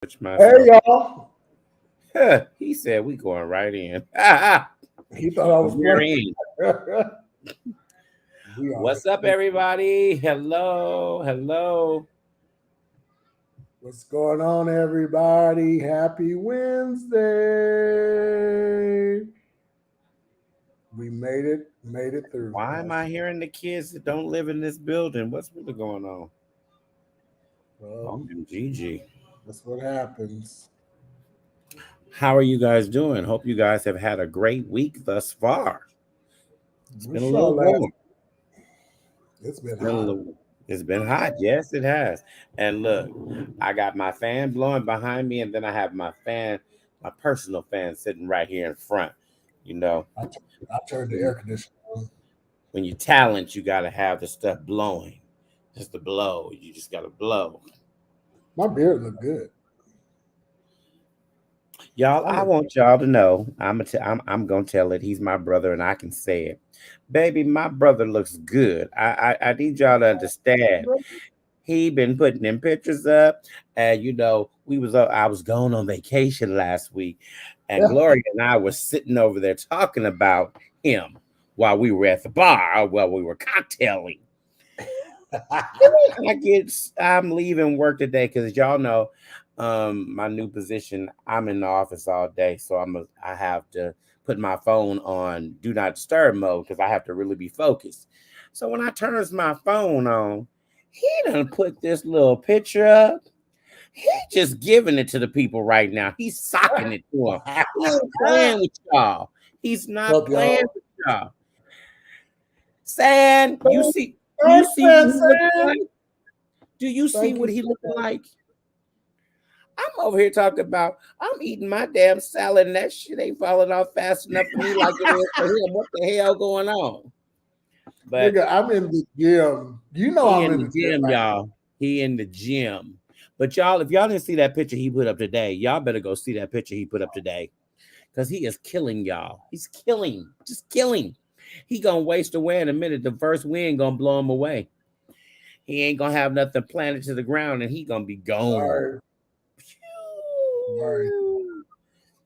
Switch Hey myself. y'all. He said we going right in. He thought I was We're in. playing. We are. What's up, everybody? Hello, hello. What's going on, everybody? Happy Wednesday. We made it through. Why am I hearing the kids that don't live in this building? What's really going on? Well, OMGG. that's what happens. How are you guys doing? Hope you guys have had a great week thus far. It's been a little Inshallah, warm. it's been It's been a hot. little. It's been hot. Yes, it has. And look, I got my fan blowing behind me, and then I have my personal fan, sitting right here in front. You know, I turned the air conditioner on. when you talent, you gotta have the stuff blowing. Just to blow. You just gotta blow. My beard looked good. Y'all, I I look want y'all to know. I'm gonna tell it. He's my brother, and I can say it, baby. My brother looks good. I need y'all to understand. good. He been putting them pictures up, and we was I was going on vacation last week, and Yeah. Gloria and I were sitting over there talking about him while we were at the bar, or while we were cocktailing. I'm leaving work today because y'all know my new position. I'm in the office all day, so I have to put my phone on do not disturb mode because I have to really be focused. So when I turns my phone on, he done put this little picture up. He just giving it to the people right now. He's socking it to them. He ain't playing with y'all. He's not Look, playing y'all. with y'all. San, you Thanks, see what man, he looking Sam. like? Do you see Thank what you. he looking like? I'm over here talking about I'm eating my damn salad and that shit ain't falling off fast enough for me like it is for him. What the hell going on? But Nigga, I'm in the gym. You know he I'm in in the the gym gym, right y'all. He in the gym. But y'all, if y'all didn't see that picture he put up today, y'all better go see that picture he put up today. Because he is killing y'all. He's killing. Just killing. He gonna waste away in a minute. The first wind gonna blow him away. He ain't gonna have nothing planted to the ground and he gonna be now. gone. Right.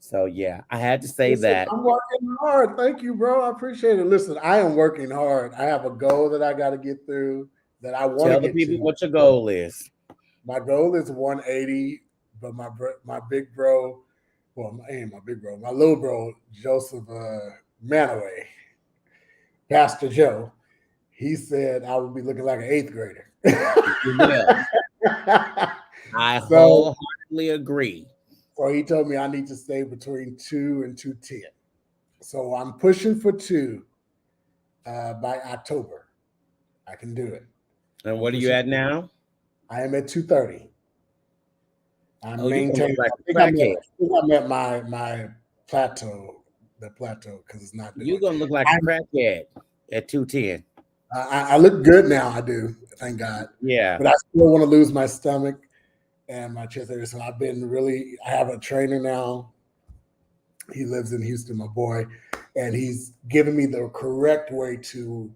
So yeah, I had to say Listen, that. I'm working hard. Thank you, bro. I appreciate it. Listen, I am working hard. I have a goal that I got to get through that I want to Tell the get people to. what your goal is. My goal is 180, but my big bro, well, ain't my big bro, my little bro, Joseph Manaway, Pastor Joe, he said I would be looking like an eighth grader. You will. I so, wholeheartedly agree. so he told me I need to stay between 2 and 210. So I'm pushing for two by October. I can do it. And I'm what are you pushing. at now? I am at 230. I'm Oh, you gonna look maintaining. like I a think I'm at. crackhead. I think I'm at my plateau. The plateau because it's not You're doing. gonna look like a crackhead at 210. I look good now. I do. Thank God. Yeah. But I still want to lose my stomach and my chest area. So I've been really. I have a trainer now. He lives in Houston, my boy, and he's giving me the correct way to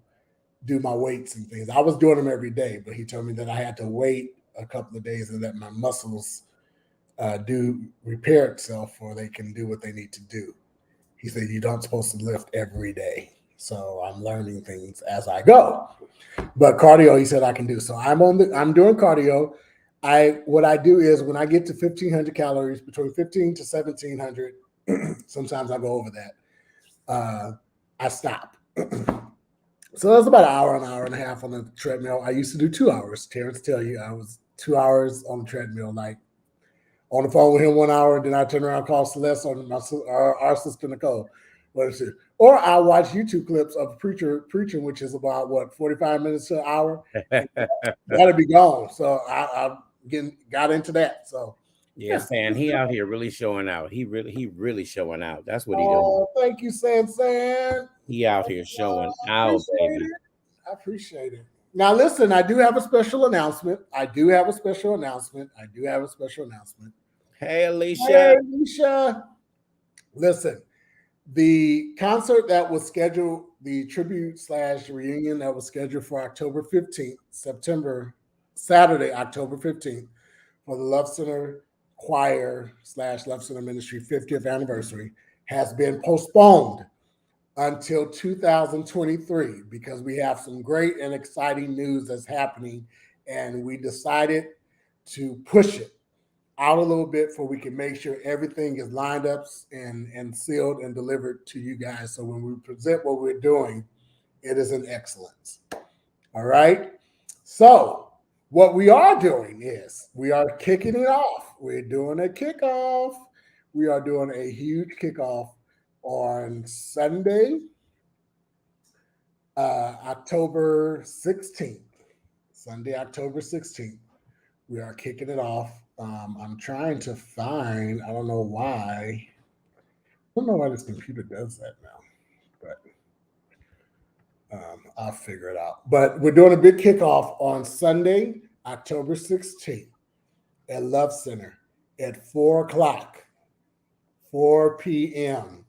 do my weights and things. I was doing them every day, but he told me that I had to wait a couple of days and let my muscles do repair itself or they can do what they need to do. He said you don't supposed to lift every day. So I'm learning things as I go. But cardio, he said I can do. So I'm doing cardio. What I do is when I get to 1,500 calories, between 15 to 1,700, sometimes I go over that. I stop. So that's about an hour and a half on the treadmill. I used to do 2 hours. Terrence tell you I was 2 hours on the treadmill, like on the phone with him 1 hour. Then I turn around and call Celeste on our sister Nicole. What is it? Or I watch YouTube clips of a preacher preaching, which is about 45 minutes to an hour. And that'll be gone. So I got into that. So Yeah, yeah. Stan, he out here really showing out. He really showing out. That's what he doing. Oh, thank you, San. He out here showing out, Appreciate baby. it. I appreciate it. Now, listen, I do have a special announcement. I do have a special announcement. I do have a special announcement. Hey, Hey, Alicia. Alicia. Listen, the concert that was scheduled, the tribute slash reunion that was scheduled for October 15th, Saturday, October 15th, for the Love Center Choir / Love Center Ministry 50th anniversary has been postponed until 2023 because we have some great and exciting news that's happening, and we decided to push it out a little bit so we can make sure everything is lined up and sealed and delivered to you guys. So when we present what we're doing, it is an excellence. All right. So what we are doing is we are kicking it off. We're doing a kickoff. We are doing a huge kickoff on Sunday, October 16th. Sunday, October 16th. We are kicking it off. I'm trying to find, I don't know why. I don't know why this computer does that now, but I'll figure it out. But we're doing a big kickoff on Sunday, October 16th at Love Center at 4 o'clock, 4 p.m.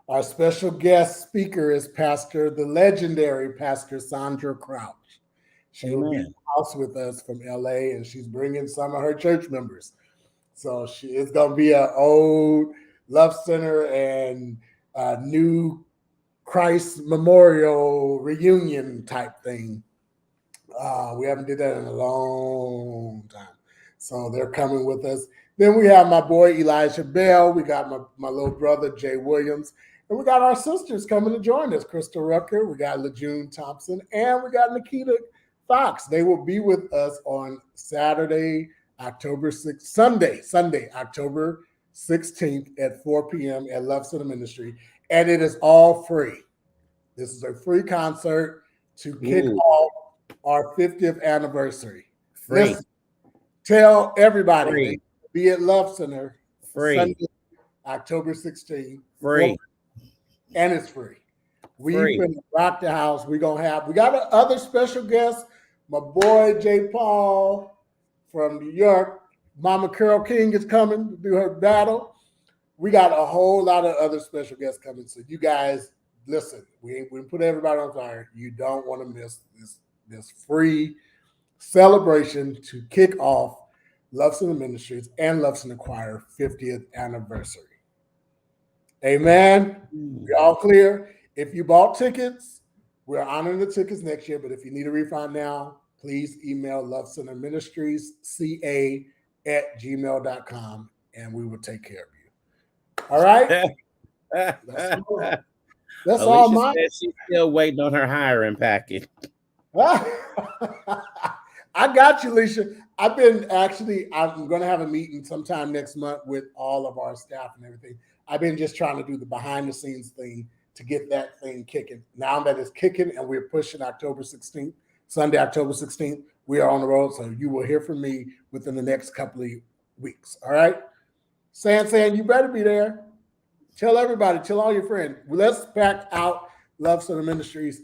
Our special guest speaker is the legendary Pastor Sandra Crouch. She will be in the house with us from LA, and she's bringing some of her church members. So it's going to be an old Love Center and new Christ Memorial reunion type thing. We haven't did that in a long time. So they're coming with us. Then we have my boy Elijah Bell. We got my little brother Jay Williams. And we got our sisters coming to join us. Crystal Rucker, we got LaJune Thompson, and we got Nikita Fox. They will be with us on Saturday, October 6th, Sunday, October 16th at 4 p.m. at Love Center Ministry. And it is all free. This is a free concert to kick off our 50th anniversary. Free. Listen, tell everybody Free. Be at Love Center Free. Sunday, October 16th. Free. And it's free. We've been rock the house. We got other special guests. My boy Jay Paul from New York. Mama Carol King is coming to do her battle. We got a whole lot of other special guests coming. So you guys, listen, we put everybody on fire. You don't want to miss this free celebration to kick off Love Center Ministries and Love Center Choir 50th anniversary. Amen. We all clear? If you bought tickets, we're honoring the tickets next year. But if you need a refund now, please email Love Center Ministries ca@gmail.com and we will take care of you. All right. That's all mine. She's still waiting on her hiring package. I got you, Alicia. I'm going to have a meeting sometime next month with all of our staff and everything. I've been just trying to do the behind the scenes thing to get that thing kicking. Now that it's kicking and we're pushing October 16th, Sunday, October 16th, we are on the road. So you will hear from me within the next couple of weeks. All right. San, you better be there. Tell everybody, tell all your friends. Let's pack out Love Center Ministries.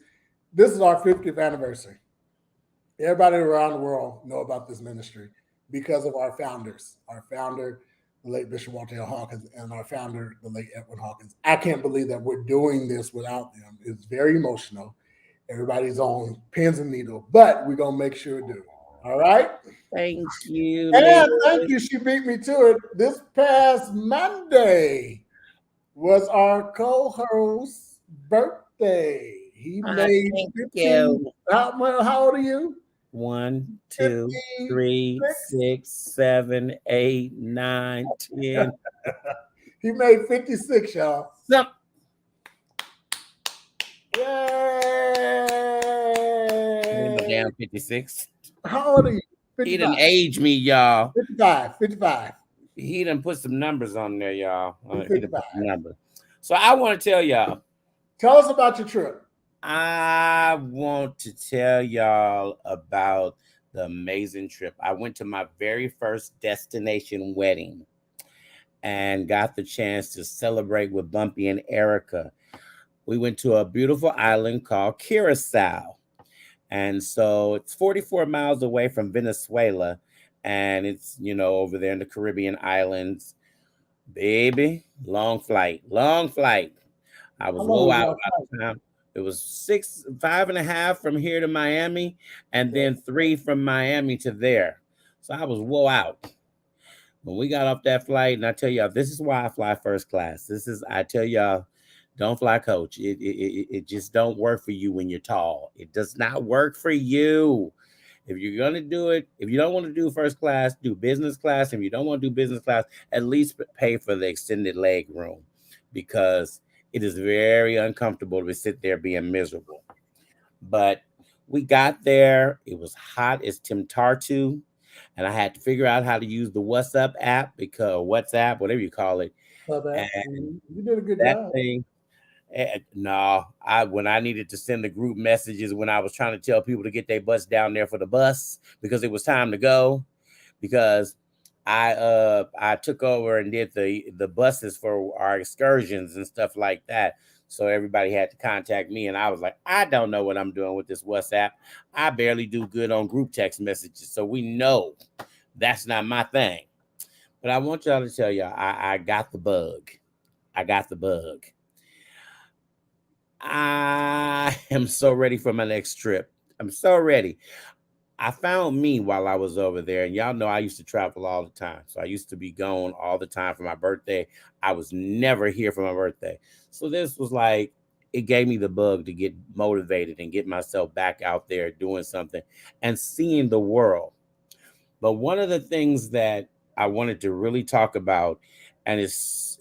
This is our 50th anniversary. Everybody around the world know about this ministry because of our founders. Our founder, the late Bishop Walter L. Hawkins, and our founder, the late Edwin Hawkins. I can't believe that we're doing this without them. It's very emotional. Everybody's on pins and needles, but we're going to make sure to do it. All right? Thank you. And thank you. She beat me to it. This past Monday was our co-host's birthday. He made 15. How old are you? 1, 2, 3, 6, 7, 8, 9, 10. He made 56, y'all. So, yay! Damn 56. How old are you? 55. He done age me, y'all. 55. He done put some numbers on there, y'all. Numbers. So I want to tell y'all. Tell us about your trip. I want to tell y'all about the amazing trip. I went to my very first destination wedding and got the chance to celebrate with Bumpy and Erica. We went to a beautiful island called Curacao. And so it's 44 miles away from Venezuela. And it's, over there in the Caribbean islands. Baby, long flight. I was low out by the time. It was 5.5 from here to Miami, and then 3 from Miami to there. So I was woe out. When we got off that flight, and I tell y'all, this is why I fly first class. I tell y'all, don't fly coach. It just don't work for you when you're tall. It does not work for you. If you're gonna do it, if you don't want to do first class, do business class. If you don't want to do business class, at least pay for the extended leg room, because it is very uncomfortable to sit there being miserable. But we got there. It was hot as Tim Tartu, and I had to figure out how to use the WhatsApp app, because WhatsApp, whatever you call it, So that and you did a good that job. thing. No, I when I needed to send the group messages, when I was trying to tell people to get their butts down there for the bus because it was time to go, because I took over and did the buses for our excursions and stuff like that. So everybody had to contact me, and I was like, I don't know what I'm doing with this WhatsApp. I barely do good on group text messages, so we know that's not my thing. But I want y'all to tell y'all, I got the bug. I got the bug. I am so ready for my next trip. I'm so ready. I found me while I was over there, and y'all know I used to travel all the time. So I used to be gone all the time for my birthday. I was never here for my birthday. So this was like, it gave me the bug to get motivated and get myself back out there doing something and seeing the world. But one of the things that I wanted to really talk about, and it's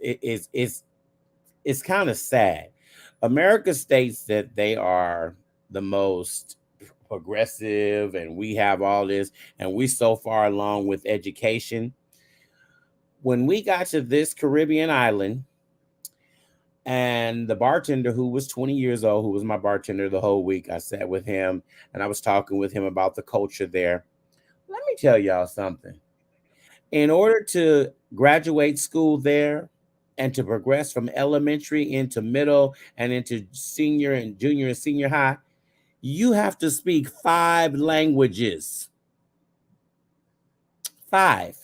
kind of sad. America states that they are the most progressive, and we have all this, and we so far along with education. When we got to this Caribbean island, and the bartender, who was 20 years old, who was my bartender the whole week, I sat with him and I was talking with him about the culture there. Let me tell y'all something. In order to graduate school there and to progress from elementary into middle and into senior and junior and senior high, you have to speak 5 languages. 5.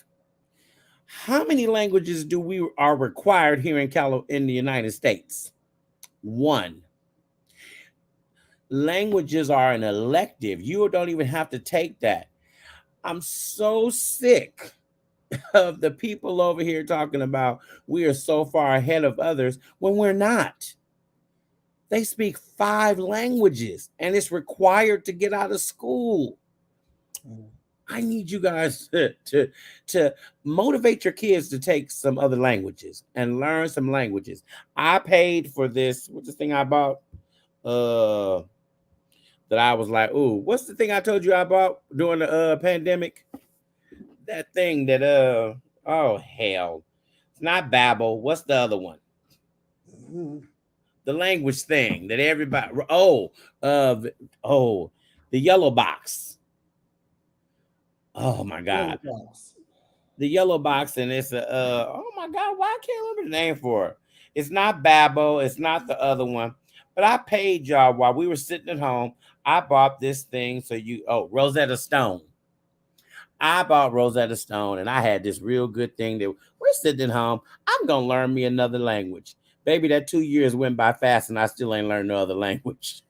How many languages do we are required here in the United States? 1. Languages are an elective. You don't even have to take that. I'm so sick of the people over here talking about we are so far ahead of others when we're not. They speak 5 languages and it's required to get out of school. I need you guys to motivate your kids to take some other languages and learn some languages. I paid for this. What's the thing I bought? Uh, that I was like, ooh, what's the thing I told you I bought during the pandemic? That thing that oh hell, it's not Babel. What's the other one? Mhm. The language thing that everybody. Uh, oh, the yellow box. Oh my god, the yellow box, and it's a oh my god, why I can't remember the name for it. It's not Babel, it's not the other one, but I paid y'all while we were sitting at home. I bought this thing, so you Rosetta Stone. I bought Rosetta Stone, and I had this real good thing that we're sitting at home. I'm gonna learn me another language. Baby, that 2 years went by fast, and I still ain't learned no other language.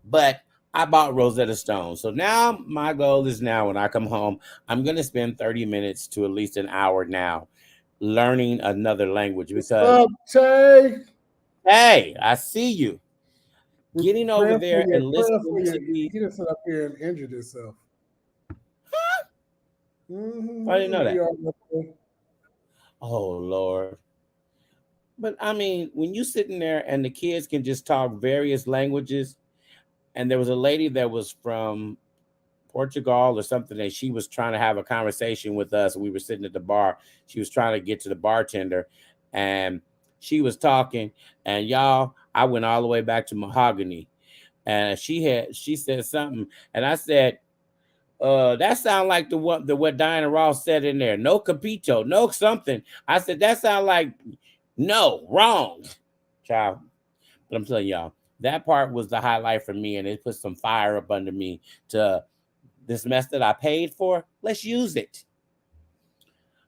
But I bought Rosetta Stone. So now my goal is, now when I come home, I'm gonna spend 30 minutes to at least an hour now learning another language, What's because up, Tay? hey, I see you We're getting over praying for there you. and Praying listening for you. to these. He just sit up here and injured himself. I He's didn't know gonna be that. all right. Oh Lord. But I mean, when you sitting there and the kids can just talk various languages, and there was a lady that was from Portugal or something, and she was trying to have a conversation with us. We were sitting at the bar. She was trying to get to the bartender, and she was talking. And y'all, I went all the way back to Mahogany, and she said something, and I said, that sound like the what Diana Ross said in there. No capito, no something. I said that sound like no wrong, child. But I'm telling y'all, that part was the highlight for me, and it put some fire up under me to this mess that I paid for. Let's use it.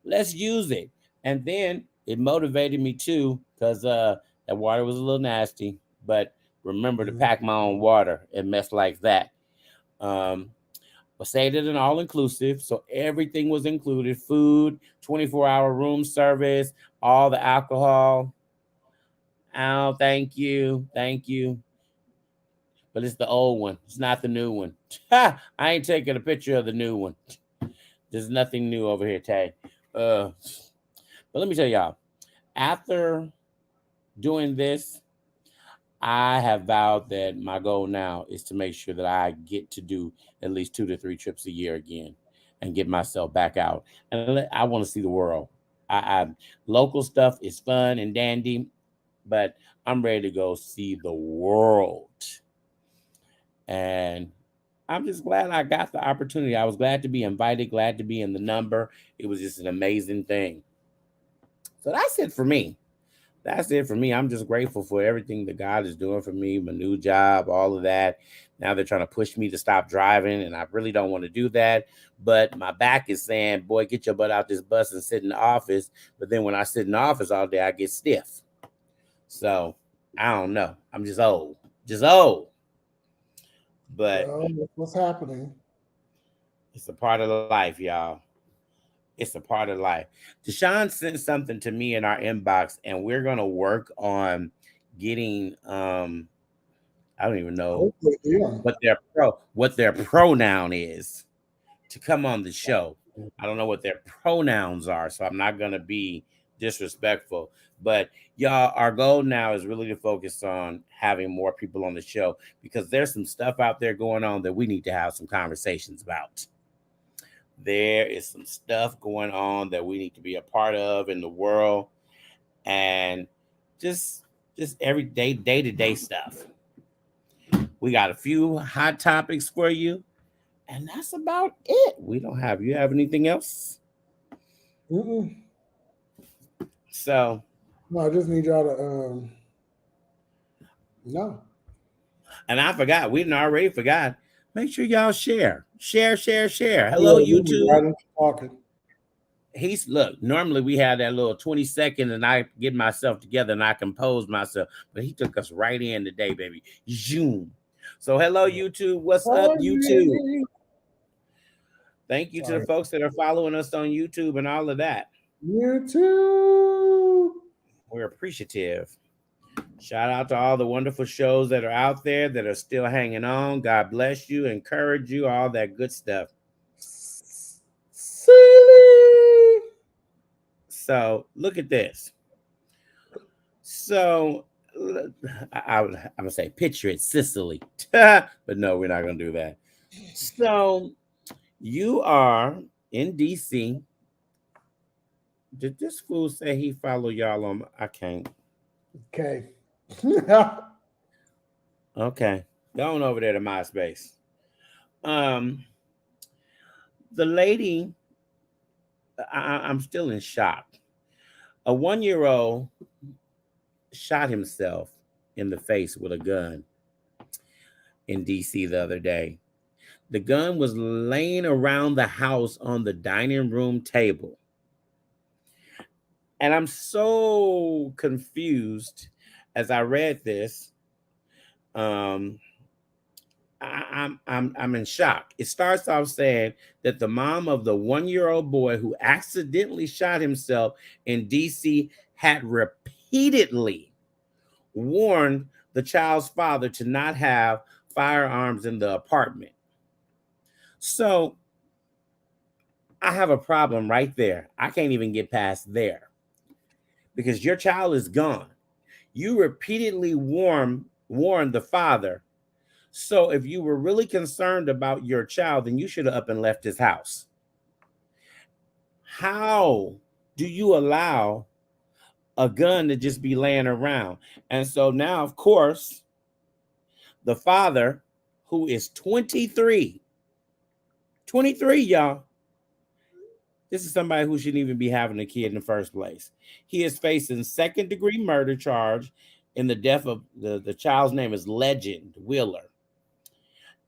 Let's use it. And then it motivated me too, because that water was a little nasty. But remember to Mhm. pack my own water and mess like that. Um, but stayed at an all inclusive. So everything was included: food, 24-hour room service, all the alcohol. Oh, thank you. Thank you. But it's the old one. It's not the new one. Ha! I ain't taking a picture of the new one. There's nothing new over here, Tay. But let me tell y'all, after doing this, I have vowed that my goal now is to make sure that I get to do at least 2 to 3 trips a year again and get myself back out. And I want to see the world. Local stuff is fun and dandy, but I'm ready to go see the world. And I'm just glad I got the opportunity. I was glad to be invited, glad to be in the number. It was just an amazing thing. So that's it for me. That's it for me. I'm just grateful for everything that God is doing for me, my new job, all of that. Now they're trying to push me to stop driving, and I really don't want to do that. But my back is saying, boy, get your butt out this bus and sit in the office. But then when I sit in the office all day, I get stiff. So I don't know. I'm just old. Just old. But Well, that's what's happening. it's a part of life, y'all. It's a part of life. Deshaun sent something to me in our inbox, and we're gonna work on getting I don't even know Yeah. what their pronoun is to come on the show. I don't know what their pronouns are, so I'm not gonna be disrespectful. But y'all, our goal now is really to focus on having more people on the show because there's some stuff out there going on that we need to have some conversations about. There is some stuff going on that we need to be a part of in the world, and just every day to day stuff. We got a few hot topics for you, and that's about it. We don't have you have anything else? Mm-mm. So No, I just need y'all to no. and I forgot, we didn't already forgot. Make sure y'all share. Share. Oh, Hello, yeah, we be right YouTube. into talking. He's look, normally we had that little 20 second and I get myself together and I compose myself, but he took us right in today, baby. Zoom. So hello, YouTube. What's up, YouTube? Sorry. Thank you to the Sorry. folks that are following us on YouTube and all of that. You too. We're appreciative. Shout out to all the wonderful shows that are out there that are still hanging on. God bless you, encourage you, all that good stuff. Silly. So look at this. So I'm gonna say picture it, Sicily, but no, we're not gonna do that. So you are in DC. Did this fool say he follow y'all on? I can't. Okay. Okay, going over there to MySpace. Um, the lady, I'm still in shock. A 1 year old shot himself in the face with a gun in DC the other day. The gun was laying around the house on the dining room table. And I'm so confused as I read this. Um, I'm in shock. It starts off saying that the mom of the 1 year old boy who accidentally shot himself in DC had repeatedly warned the child's father to not have firearms in the apartment. So I have a problem right there. I can't even get past there because your child is gone. You repeatedly warned the father. So if you were really concerned about your child, then you should have up and left his house. How do you allow a gun to just be laying around? And so now, of course, the father, who is 23, y'all, this is somebody who shouldn't even be having a kid in the first place. He is facing second-degree murder charge in the death of the child's name is Legend Wheeler.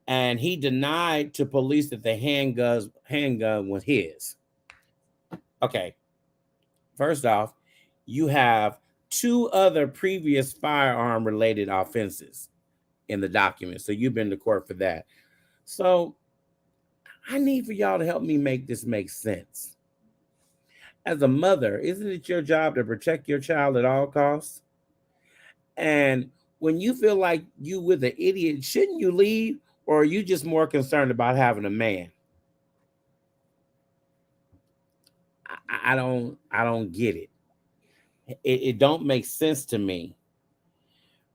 And he denied to police that the handgun was his. Okay. First off, you have 2 other previous firearm related offenses in the document. So you've been to court for that. So I need for y'all to help me make this make sense. As a mother, isn't it your job to protect your child at all costs? And when you feel like you with an idiot, shouldn't you leave? Or are you just more concerned about having a man? I don't get it. It don't make sense to me,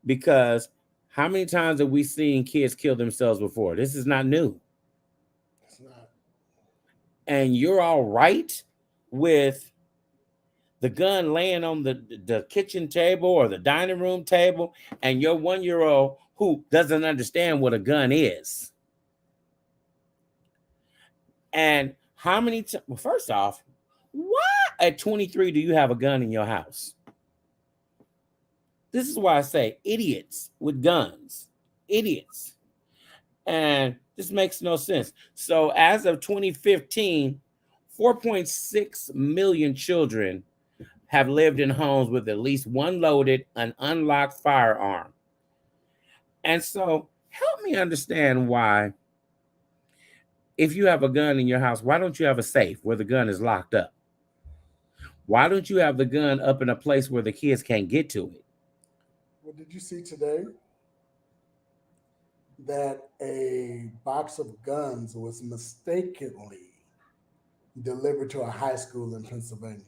because how many times have we seen kids kill themselves before? This is not new. It's not. And you're all right with the gun laying on the kitchen table or the dining room table, and your 1-year-old who doesn't understand what a gun is. And how many times, well, first off, why at 23 do you have a gun in your house? This is why I say idiots with guns. Idiots. And this makes no sense. So as of 2015, 4.6 million children have lived in homes with at least one loaded and unlocked firearm. And so help me understand why, if you have a gun in your house, why don't you have a safe where the gun is locked up? Why don't you have the gun up in a place where the kids can't get to it? What did you see today? That a box of guns was mistakenly delivered to a high school in Pennsylvania.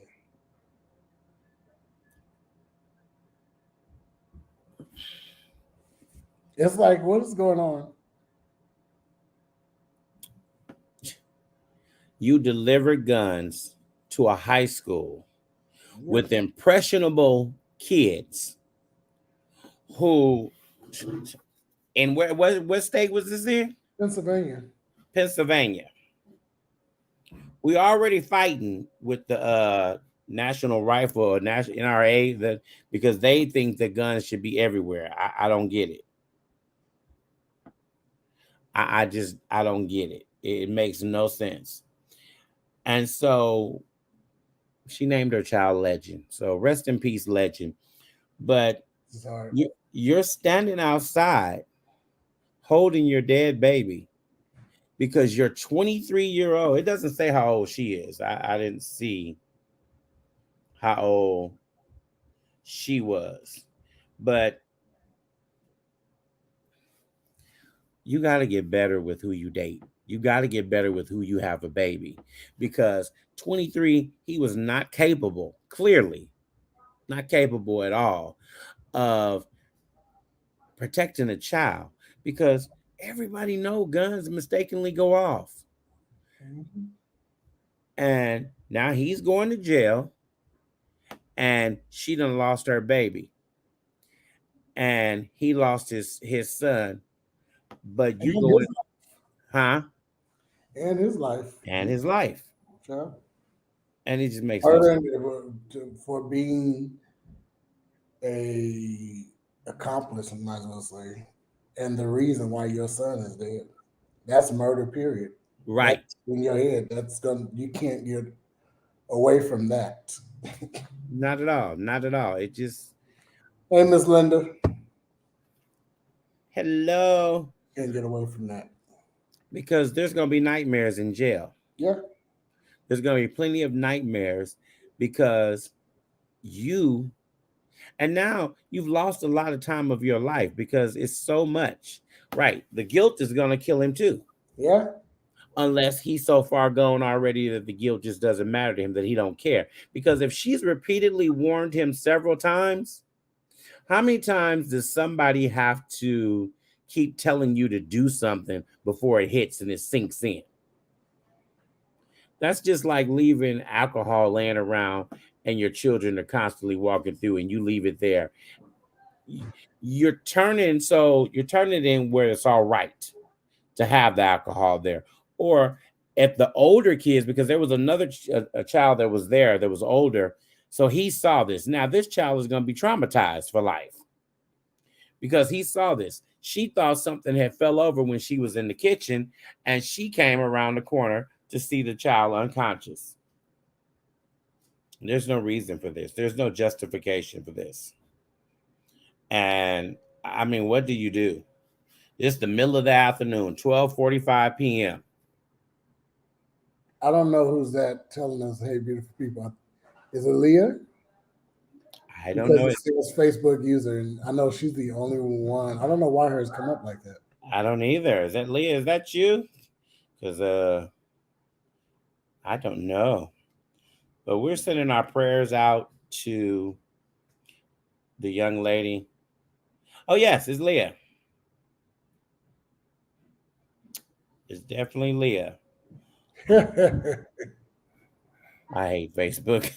It's like, what is going on? You delivered guns to a high school with impressionable kids who, and what state was this in? Pennsylvania. Pennsylvania. We already fighting with the National Rifle or National NRA that because they think that guns should be everywhere. I don't get it. I don't get it. It makes no sense. And so she named her child Legend. So rest in peace, Legend. But you're standing outside holding your dead baby because your 23-year-old, it doesn't say how old she is. I didn't see how old she was. But you got to get better with who you date. You got to get better with who you have a baby, because 23, he was not capable, clearly not capable at all of protecting a child, because everybody know guns mistakenly go off. Mm-hmm. And now he's going to jail, and she done lost her baby, and he lost his son. But you go in, huh? And his life. And his life. Yeah. And it just makes no sense. For being a accomplice, I might as well say, and the reason why your son is dead. That's murder, period. Right. That's in your head. You can't get away from that. Not at all. Not at all. It just. Hey, Miss Linda. Hello. Can't get away from that. Because there's going to be nightmares in jail. Yeah. There's going to be plenty of nightmares because and now you've lost a lot of time of your life because it's so much. Right. The guilt is going to kill him too. Yeah. Unless he's so far gone already that the guilt just doesn't matter to him, that he don't care. Because if she's repeatedly warned him several times, how many times does somebody have to keep telling you to do something before it hits and it sinks in? That's just like leaving alcohol laying around and your children are constantly walking through and you leave it there. You're turning it in where it's all right to have the alcohol there. Or at the older kids, because there was another a child that was there that was older. So he saw this. Now this child is going to be traumatized for life because he saw this. She thought something had fell over when she was in the kitchen, and she came around the corner to see the child unconscious. There's no reason for this. There's no justification for this. And I mean, what do you do? It's the middle of the afternoon, 12:45 p.m. I don't know who's that telling us, "Hey, beautiful people." Is it Leah? I don't Because know. it says Facebook user, and I know she's the only one. I don't know why hers come up like that. I don't either. Is that Leah? Is that you? Because I don't know. But we're sending our prayers out to the young lady. Oh yes, it's Leah. It's definitely Leah. I hate Facebook.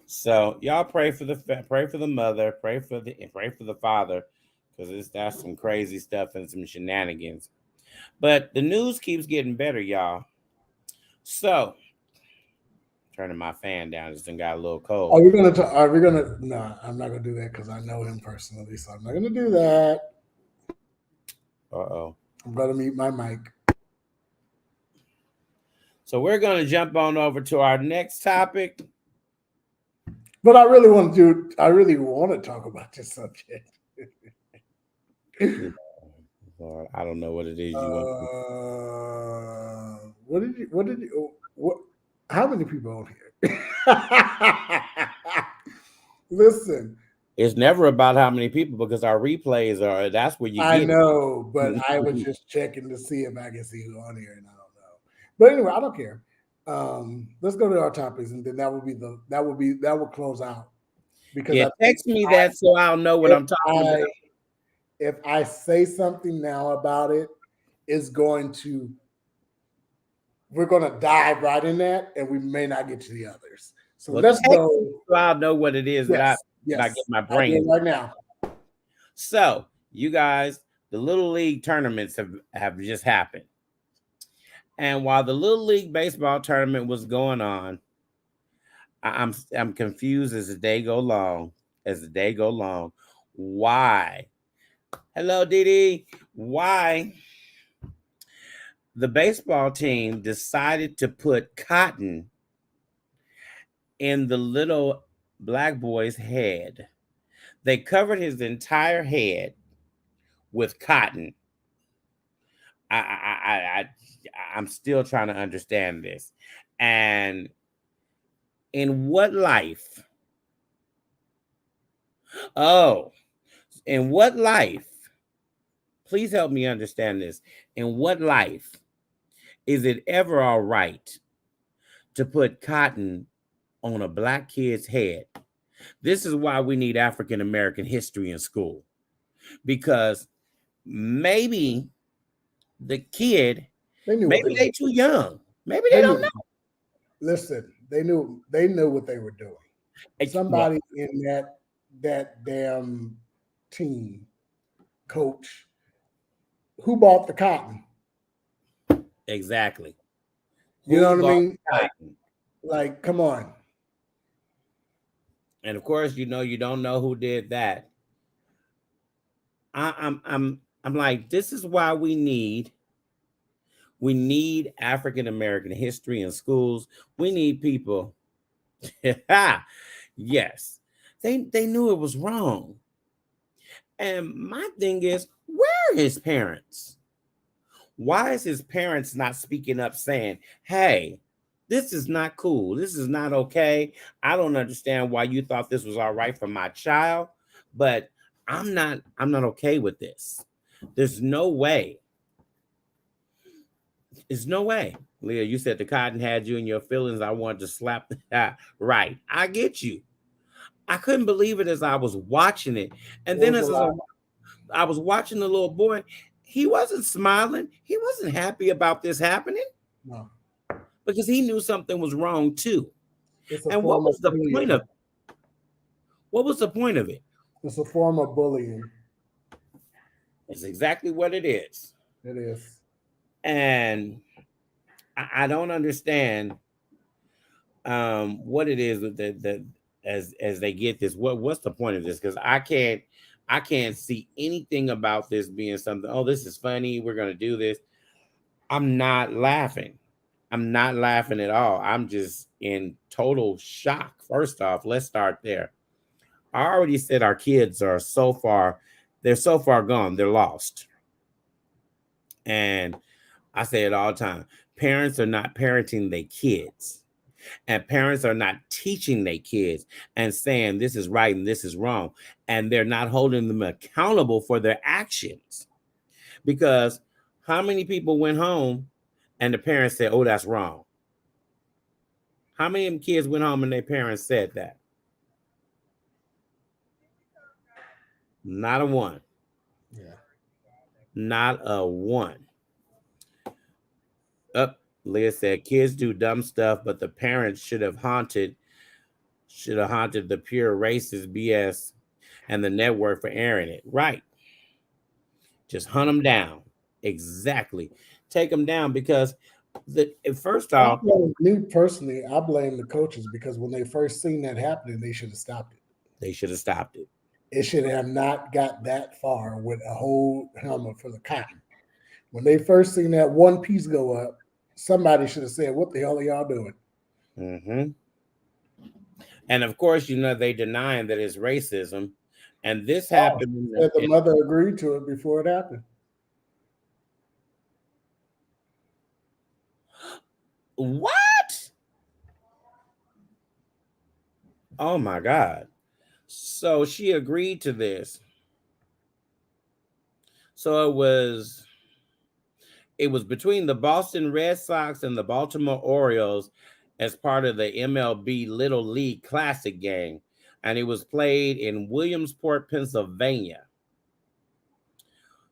So y'all pray for the mother, pray for the father, because that's some crazy stuff and some shenanigans. But the news keeps getting better, y'all. So turning my fan down, it's got a little cold. Are we gonna? Are we gonna? No, I'm not gonna do that because I know him personally, so I'm not gonna do that. Uh-oh. I'm gonna mute my mic. So we're gonna jump on over to our next topic. But I really want to do. I really want to talk about this subject. Lord, I don't know what it is you want. What did you? What did you? What? How many people on here? Listen, It's never about how many people because our replays are. That's where you I get know, but I was just checking to see if I can see who on here, and I don't know. But anyway, I don't care. Let's go to our topics, and then that will close out. Because Yeah, text me that so I'll know what I'm talking about. If I say something now about it, we're going to dive right in that, and we may not get to the others. So let's go. So I'll know what it is that I get my brain right now. So you guys, the Little League tournaments have just happened. And while the Little League baseball tournament was going on, I'm confused as the day go long. Why? Hello, Didi. Why the baseball team decided to put cotton in the little black boy's head? They covered his entire head with cotton. I'm still trying to understand this. And in what life? Oh, in what life? Please help me understand this. In what life is it ever all right to put cotton on a black kid's head? This is why we need African American history in school. Because maybe the kid, maybe they're too young. Maybe they don't know. Listen, they knew what they were doing. Somebody in that damn team, coach, who bought the cotton? Exactly. You know what I mean? Like, come on. And of course, you don't know who did that. I'm like, this is why we need African American history in schools. We need people. Yes, they knew it was wrong. And my thing is, where are his parents? Why is his parents not speaking up saying, hey, this is not cool. This is not okay. I don't understand why you thought this was all right for my child, but I'm not okay with this. There's no way. There's no way. Leah, you said the cotton had you in your feelings. I wanted to slap that. Right. I get you. I couldn't believe it as I was watching it. And then as I was watching the little boy, he wasn't smiling. He wasn't happy about this happening. No. Because he knew something was wrong too. And what was the point of it? What was the point of it? It's a form of bullying. It's exactly what it is. It is. And I don't understand what it is that as they get this. What's the point of this? Because I can't see anything about this being something. Oh, this is funny. We're gonna do this. I'm not laughing. I'm not laughing at all. I'm just in total shock. First off, let's start there. I already said our kids are so far gone. They're lost. And I say it all the time. Parents are not parenting their kids, and parents are not teaching their kids and saying this is right and this is wrong, and they're not holding them accountable for their actions. Because how many people went home and the parents said, "Oh, that's wrong"? How many of them kids went home and their parents said that? Not a one. Yeah. Not a one. Up, Leah said, kids do dumb stuff, but the parents should have haunted the pure racist BS and the network for airing it. Right. Just hunt them down. Exactly. Take them down because first off, Me personally, I blame the coaches because when they first seen that happening, they should have stopped it. they should have stopped it. It should have not got that far with a whole helmet for the cotton. When they first seen that one piece go up, somebody should have said, "What the hell are y'all doing?" Mm-hmm. And of course, they denying that it's racism. And this happened. The mother agreed to it before it happened. What? Oh my God. So she agreed to this. So it was between the Boston Red Sox and the Baltimore Orioles as part of the MLB Little League Classic game. And it was played in Williamsport, Pennsylvania.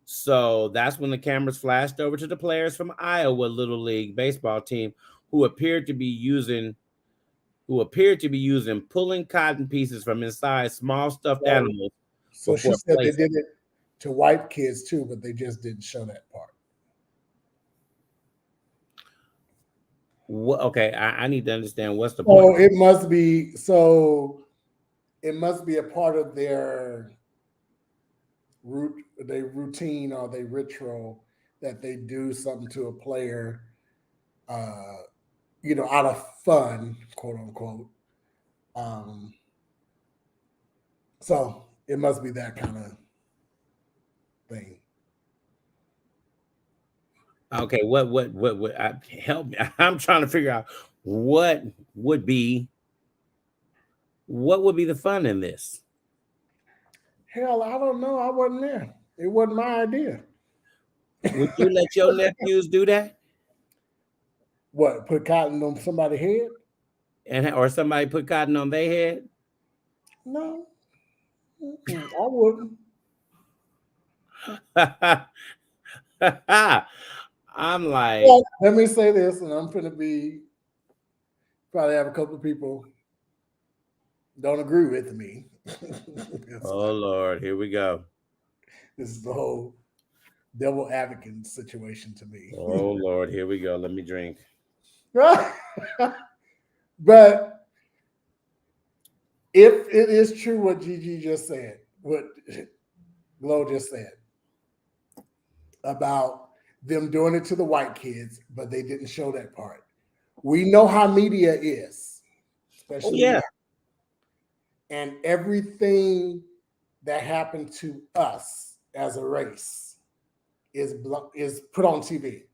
So that's when the cameras flashed over to the players from Iowa Little League baseball team who appeared to be using pulling cotton pieces from inside small stuffed animals. So she said they did it to white kids too, but they just didn't show that part. Okay, I need to understand what's the point. Oh, it must be a part of their routine or their ritual that they do something to a player, out of fun, quote unquote. So it must be that kind of thing. Okay, what help me? I'm trying to figure out what would be the fun in this. Hell, I don't know. I wasn't there. It wasn't my idea. Would you let your nephews do that? What, put cotton on somebody's head? Or somebody put cotton on their head? No, I wouldn't. I'm like, well, let me say this, and I'm going to probably have a couple of people don't agree with me. Oh Lord, here we go. This is the whole devil advocate situation to me. Oh Lord, here we go. Let me drink. But if it is true what Gigi just said, what Glow just said about them doing it to the white kids, but they didn't show that part. We know how media is, especially now. And everything that happened to us as a race is put on TV.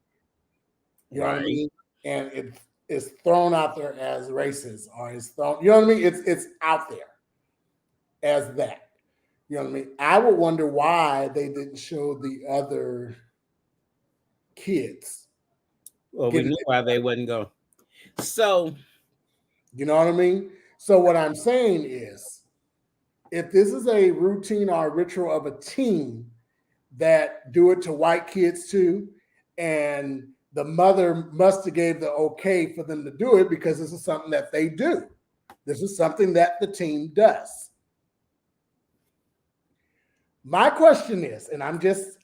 You know what I mean? And it is thrown out there as racist, or it's thrown. You know what I mean? It's out there as that. You know what I mean? I would wonder why they didn't show the other kids. Well, we knew why they wouldn't go. So, you know what I mean? So what I'm saying is, if this is a routine or a ritual of a team that do it to white kids too, and the mother must have gave the okay for them to do it because this is something that they do. This is something that the team does. My question is, and I'm just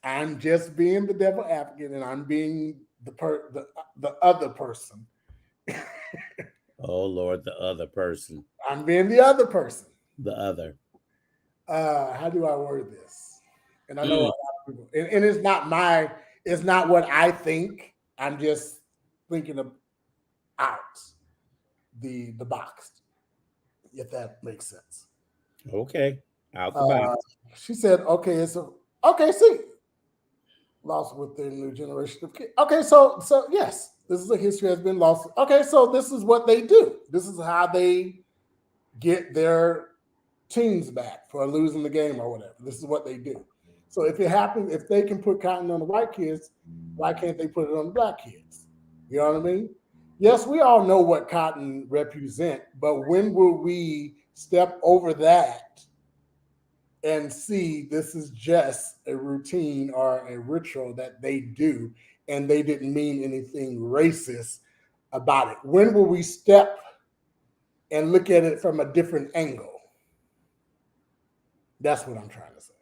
being the devil advocate, and I'm being the other person. Oh Lord, the other person. I'm being the other person. The other. How do I word this? And I know a lot of people, and it's not what I think. I'm just thinking of out the box, if that makes sense. Okay. Out the box. She said, okay, see, lost with the new generation of kids. Okay, so yes, This is a history that's been lost. Okay, so this is what they do. This is how they get their teams back for losing the game or whatever. This is what they do. So if it happens, if they can put cotton on the white kids, why can't they put it on the black kids? You know what I mean? Yes, we all know what cotton represent, but when will we step over that and see this is just a routine or a ritual that they do, and they didn't mean anything racist about it? When will we step and look at it from a different angle? That's what I'm trying to say.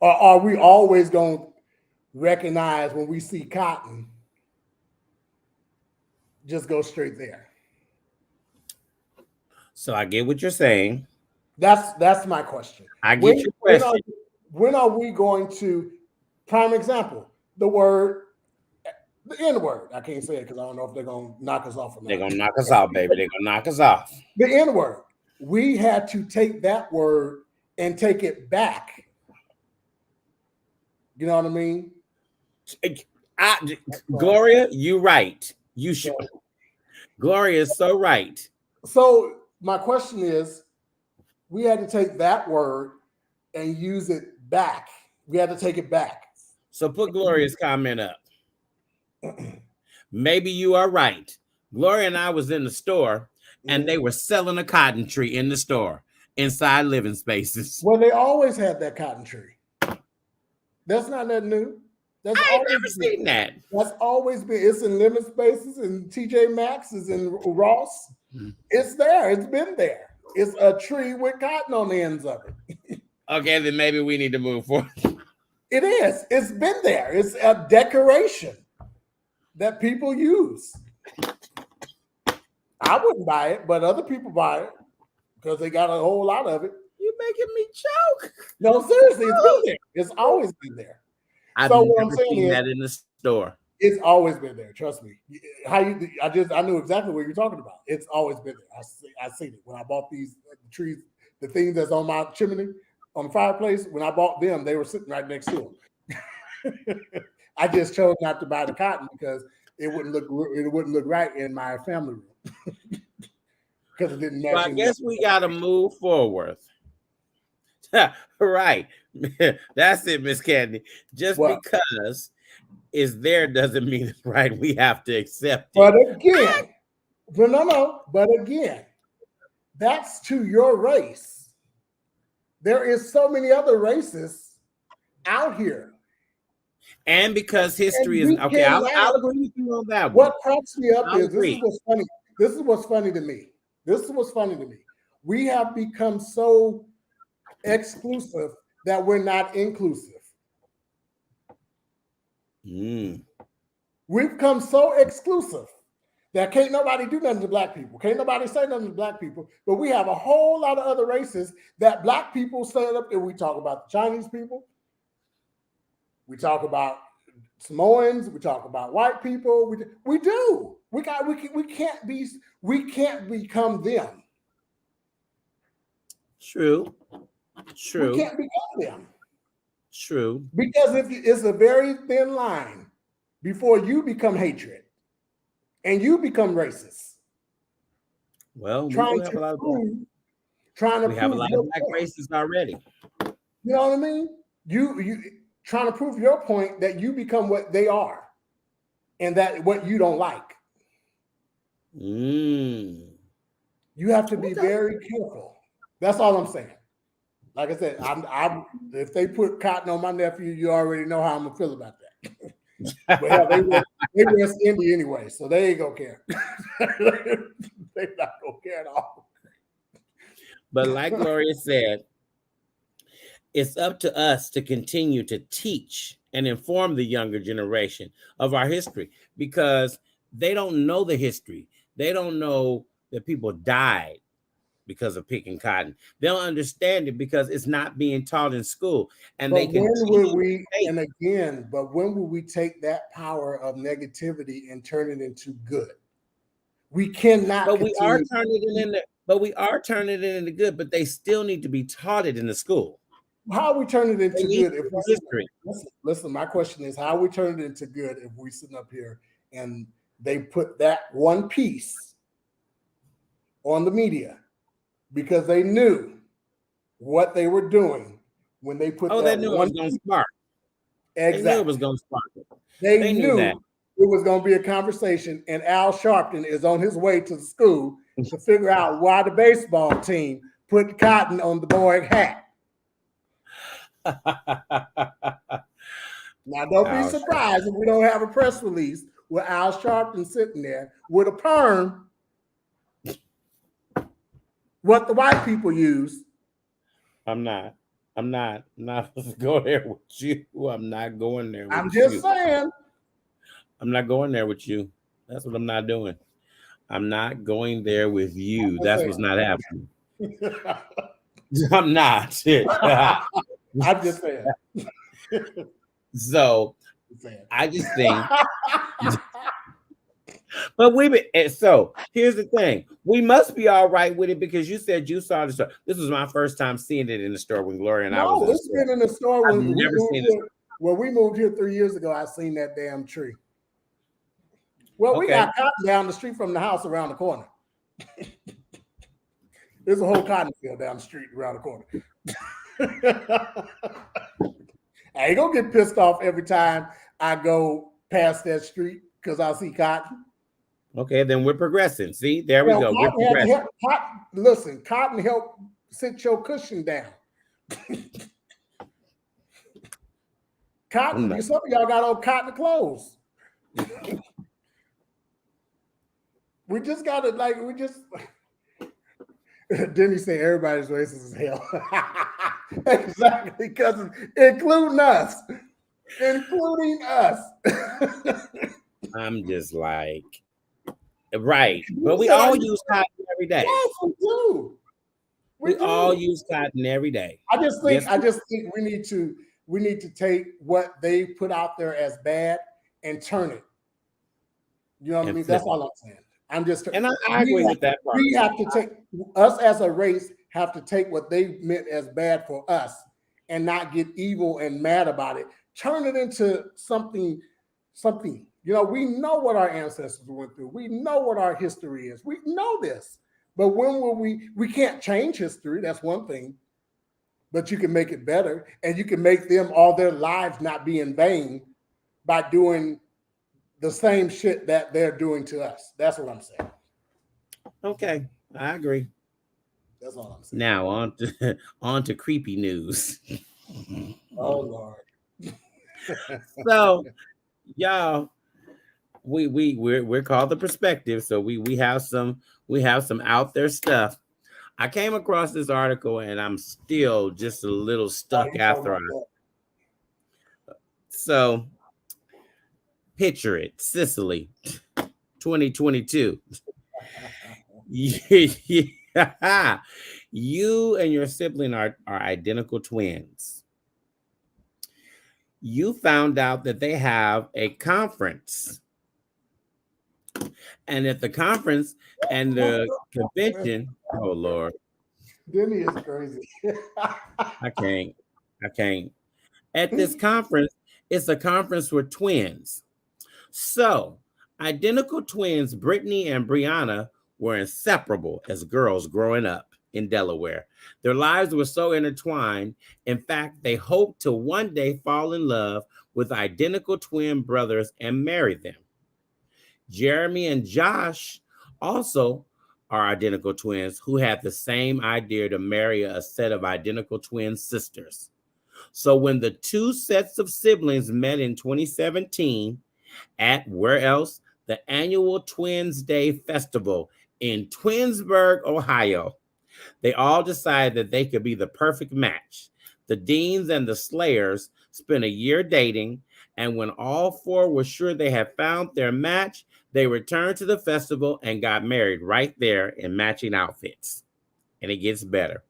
Or are we always going to recognize when we see cotton, just go straight there? So I get what you're saying. That's my question. I get your question. When are we going to, prime example, the N-word. I can't say it because I don't know if they're going to knock us off. They're going to knock us off, baby. They're going to knock us off. The N-word. We had to take that word and take it back. You know what I mean? Gloria, you're right. You should. Gloria is so right. So my question is, we had to take that word and use it back. We had to take it back. So put Gloria's comment up. Maybe you are right. Gloria and I was in the store and they were selling a cotton tree in the store inside living spaces. Well, they always had that cotton tree. That's not that new. I ain't never seen that. That's always been. It's in living spaces, and TJ Maxx is in Ross. It's there. It's been there. It's a tree with cotton on the ends of it. Okay, then maybe we need to move forward. It is. It's been there. It's a decoration that people use. I wouldn't buy it, but other people buy it because they got a whole lot of it. You're making me choke. No, seriously, it's been there. It's always been there. I've never seen that in the store. It's always been there. Trust me. I knew exactly what you're talking about. It's always been there. I seen it when I bought these trees, the things that's on my chimney, on the fireplace. When I bought them, they were sitting right next to them. I just chose not to buy the cotton because it wouldn't look right in my family room because it didn't match. Well, I guess we got to move forward. Right. That's it, Miss Candy. Just because it's there doesn't mean it's right. We have to accept it. But again, no. But again, that's to your race. There is so many other races out here. And because history is okay, I'll agree with you on that one. What cracks me up is this is what's funny. This is what's funny to me. We have become so exclusive that we're not inclusive. We've become so exclusive that can't nobody do nothing to black people. Can't nobody say nothing to black people. But we have a whole lot of other races that black people stand up and we talk about the Chinese people. We talk about Samoans. We talk about white people. We do. We can't become them. True. We can't become them. True. Because it's a very thin line before you become hatred and you become racist. Well, we have a lot of black racists already. You know what I mean? You trying to prove your point that you become what they are and that what you don't like. You have to be very careful. That's all I'm saying. Like I said, I'm if they put cotton on my nephew, you already know how I'm gonna feel about that. But yeah, they West Indy anyway, so they ain't gonna care. They're not gonna care at all. But like Gloria said, it's up to us to continue to teach and inform the younger generation of our history because they don't know the history. They don't know that people died because of picking cotton. They'll understand it because it's not being taught in school. And but when will we take that power of negativity and turn it into good? We cannot. But we are turning it into good, but they still need to be taught it in the school. How are we turning it into good? Listen, my question is, how are we turning it into good if we sitting up here and they put that one piece on the media because they knew what they were doing when they put Oh, they that knew it one was going to piece. spark. They knew it was Exactly. going to spark. They knew that. knew it was going to be a conversation, and Al Sharpton is on his way to the school to figure out why the baseball team put cotton on the boy hat. Now, don't be surprised if we don't have a press release with Al Sharpton sitting there with a perm, what the white people use. I'm not supposed to go there with you. I'm not going there with you. I'm just saying. I'm not going there with you. That's what I'm not doing. I'm not going there with you. That's what's not happening. I'm not. I'm just saying. So I just think. But so here's the thing. We must be all right with it because you said you saw the store. This was my first time seeing it in the store when Gloria and I was in the store. Been in the store when I've never seen it. When we moved here 3 years ago, I seen that damn tree. Well, we got cotton down the street from the house around the corner. There's a whole cotton field down the street around the corner. I ain't gonna get pissed off every time I go past that street because I see cotton. Okay, then we're progressing. See, there we go. We're progressing. Listen, cotton help sit your cushion down. Cotton, some of y'all got old cotton clothes. We just got to Denny say everybody's racist as hell. Exactly, because including us. I'm just like, right. But we all use cotton every day. Yes, we do. We all use cotton every day. I just think we need to take what they put out there as bad and turn it. You know what I mean? That's all I'm saying. I agree with that part. We have to take us as a race have to take what they meant as bad for us and not get evil and mad about it. Turn it into something. You know, we know what our ancestors went through. We know what our history is. We know this. But when will we can't change history. That's one thing. But you can make it better, and you can make them all their lives not be in vain by doing the same shit that they're doing to us. That's what I'm saying. Okay, I agree. That's all I'm saying. Now on to creepy news. Oh Lord. So, y'all, we're called The Perspective. So we have some out there stuff. I came across this article and I'm still just a little stuck after I. So picture it, Sicily, 2022. Yeah. You and your sibling are identical twins. You found out that they have a conference. And at the conference and the convention, oh Lord. Denny is crazy. I can't. At this conference, it's a conference for twins. So, identical twins, Brittany and Brianna, were inseparable as girls growing up in Delaware. Their lives were so intertwined. In fact, they hoped to one day fall in love with identical twin brothers and marry them. Jeremy and Josh also are identical twins who had the same idea to marry a set of identical twin sisters. So when the two sets of siblings met in 2017 at where else? The annual Twins Day Festival in Twinsburg, Ohio, they all decided that they could be the perfect match. The Deans and the Slayers spent a year dating, and when all four were sure they had found their match, they returned to the festival and got married right there in matching outfits. And it gets better.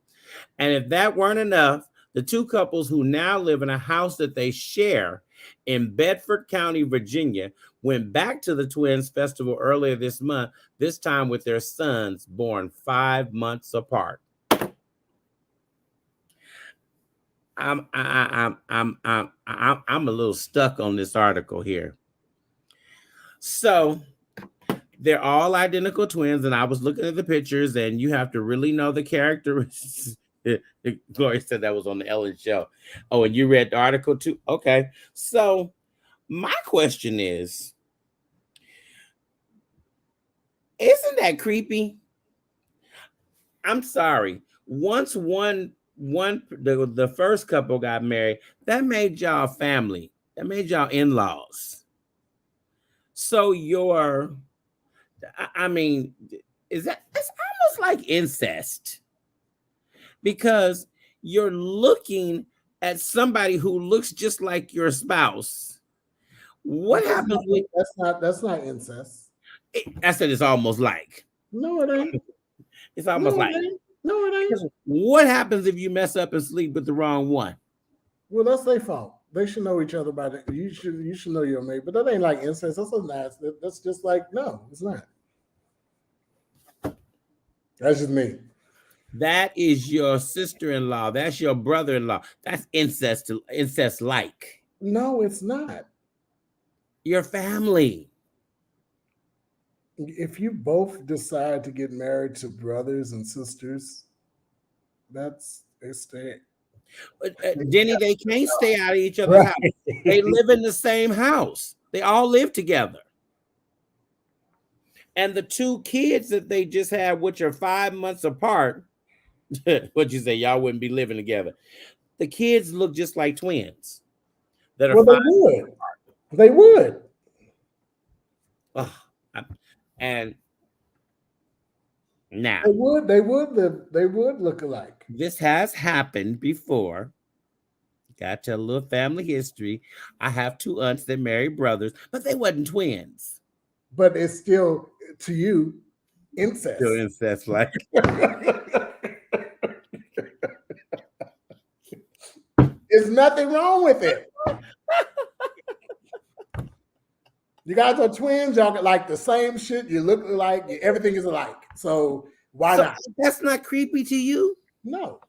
And if that weren't enough, the two couples who now live in a house that they share in Bedford County, Virginia, went back to the Twins Festival earlier this month, this time with their sons born 5 months apart. I'm a little stuck on this article here. So they're all identical twins, and I was looking at the pictures, and you have to really know the characteristics. Gloria said that was on the Ellen show. Oh, and you read the article too? Okay. So my question is, isn't that creepy? I'm sorry. Once the first couple got married, that made y'all family. That made y'all in-laws. So I mean, that's almost like incest because you're looking at somebody who looks just like your spouse. What happens when that's not incest? I said it's almost like. No, it ain't. It's almost No, like. it ain't. No, it ain't. What happens if you mess up and sleep with the wrong one? Well, that's their fault. They should know each other by the. You should know your mate, but that ain't like incest. That's a nice. That's just like no, it's not. That's just me. That is your sister-in-law. That's your brother-in-law. That's incest like. No, it's not. Your family. If you both decide to get married to brothers and sisters, that's it's stay. Denny, they can't stay out of each other's house. They live in the same house. They all live together. And the two kids that they just had, which are 5 months apart, what'd you say? Y'all wouldn't be living together. The kids look just like twins. That are well, they would. They would. And now they would look alike. This has happened before. Got to a little family history. I have two aunts that married brothers, but they wasn't twins. But it's still to you incest. Still incest like. There's nothing wrong with it. You guys are twins. Y'all got like the same shit. You look alike. Everything is alike. So why not? That's not creepy to you? No.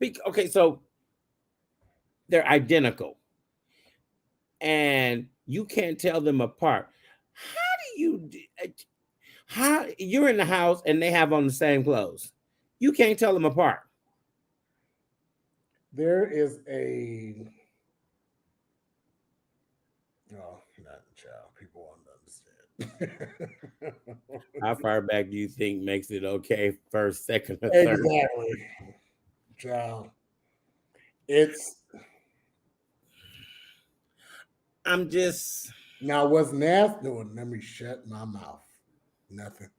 Okay, so they're identical, and you can't tell them apart. How you're in the house and they have on the same clothes? You can't tell them apart. There is a not a child. People won't understand. How far back do you think makes it okay? First, second, or third? Exactly. Child. I'm just now what's nasty doing? Let me shut my mouth. Nothing.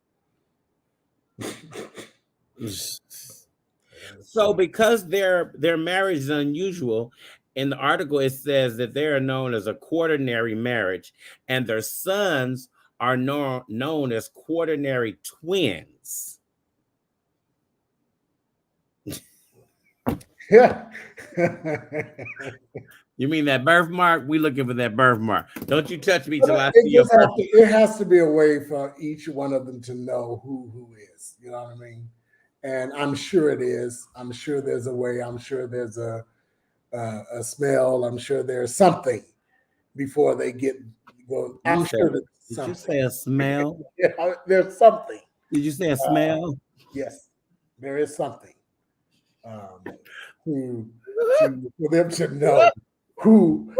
So because their marriage is unusual, in the article it says that they are known as a quaternary marriage, and their sons are known as quaternary twins. Yeah. You mean that birthmark? We looking for that birthmark. Don't you touch me till I see your birthmark. It has to be a way for each one of them to know who is. You know what I mean? And I'm sure it is. I'm sure there's a way. I'm sure there's a smell. I'm sure there's something before they go. I'm sure there's something. Did you say a smell? Yeah, there's something. Did you say a smell? Yes, there is something. For them to know who.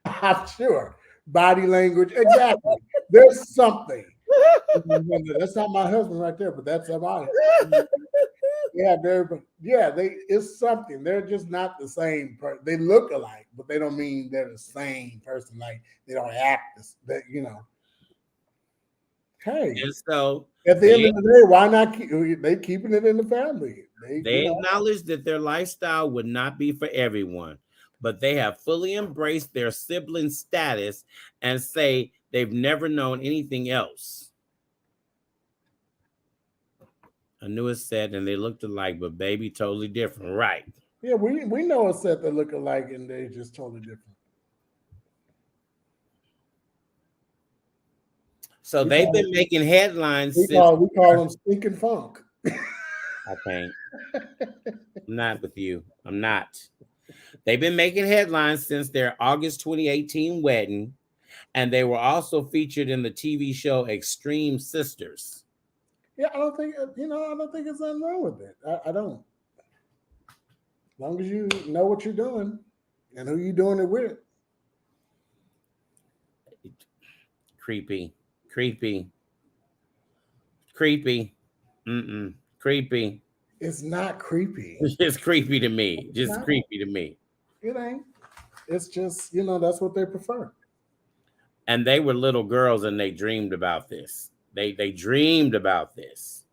I'm sure. Body language, exactly. There's something. That's not my husband right there, but that's about it. It's something. They're just not the same person. They look alike, but they don't mean they're the same person. Like they don't act that, Hey, and so at the end of the day, why not they keeping it in the family? They acknowledge that their lifestyle would not be for everyone, but they have fully embraced their sibling status and say they've never known anything else. I knew it said, and they looked alike, but baby, totally different, right? Yeah, we know a set that look alike, and they just totally different. So they've been making headlines. We call them stinking funk. I can't. I'm not with you. I'm not. They've been making headlines since their August 2018 wedding, and they were also featured in the TV show Extreme Sisters. Yeah, I don't think I don't think there's nothing wrong with it. I don't. As long as you know what you're doing and who you're doing it with. Creepy, creepy, creepy, creepy. It's not creepy. It's creepy to me. Just not. creepy to me. It ain't. It's just, that's what they prefer. And they were little girls and they dreamed about this. They dreamed about this.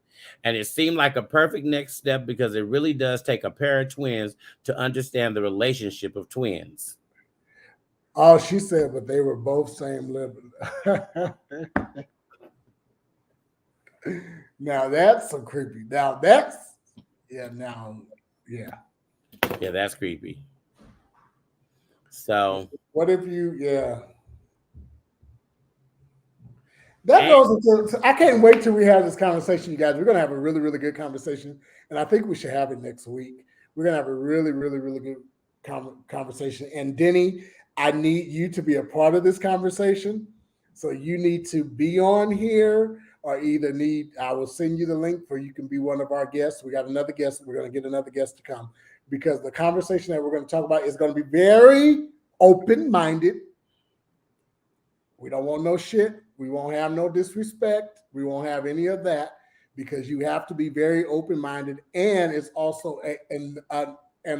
And it seemed like a perfect next step because it really does take a pair of twins to understand the relationship of twins. Oh, she said, but they were both same level. Now that's some creepy. Now that's yeah. Yeah, that's creepy. So what if you that goes into, I can't wait till we have this conversation, you guys. We're going to have a really, really good conversation. And I think we should have it next week. We're going to have a really, really, really good conversation. And Denny, I need you to be a part of this conversation. So you need to be on here or I will send you the link for you can be one of our guests. We got another guest. We're going to get another guest to come because the conversation that we're going to talk about is going to be very open-minded. We don't want no shit. We won't have no disrespect. We won't have any of that because you have to be very open-minded, and it's also an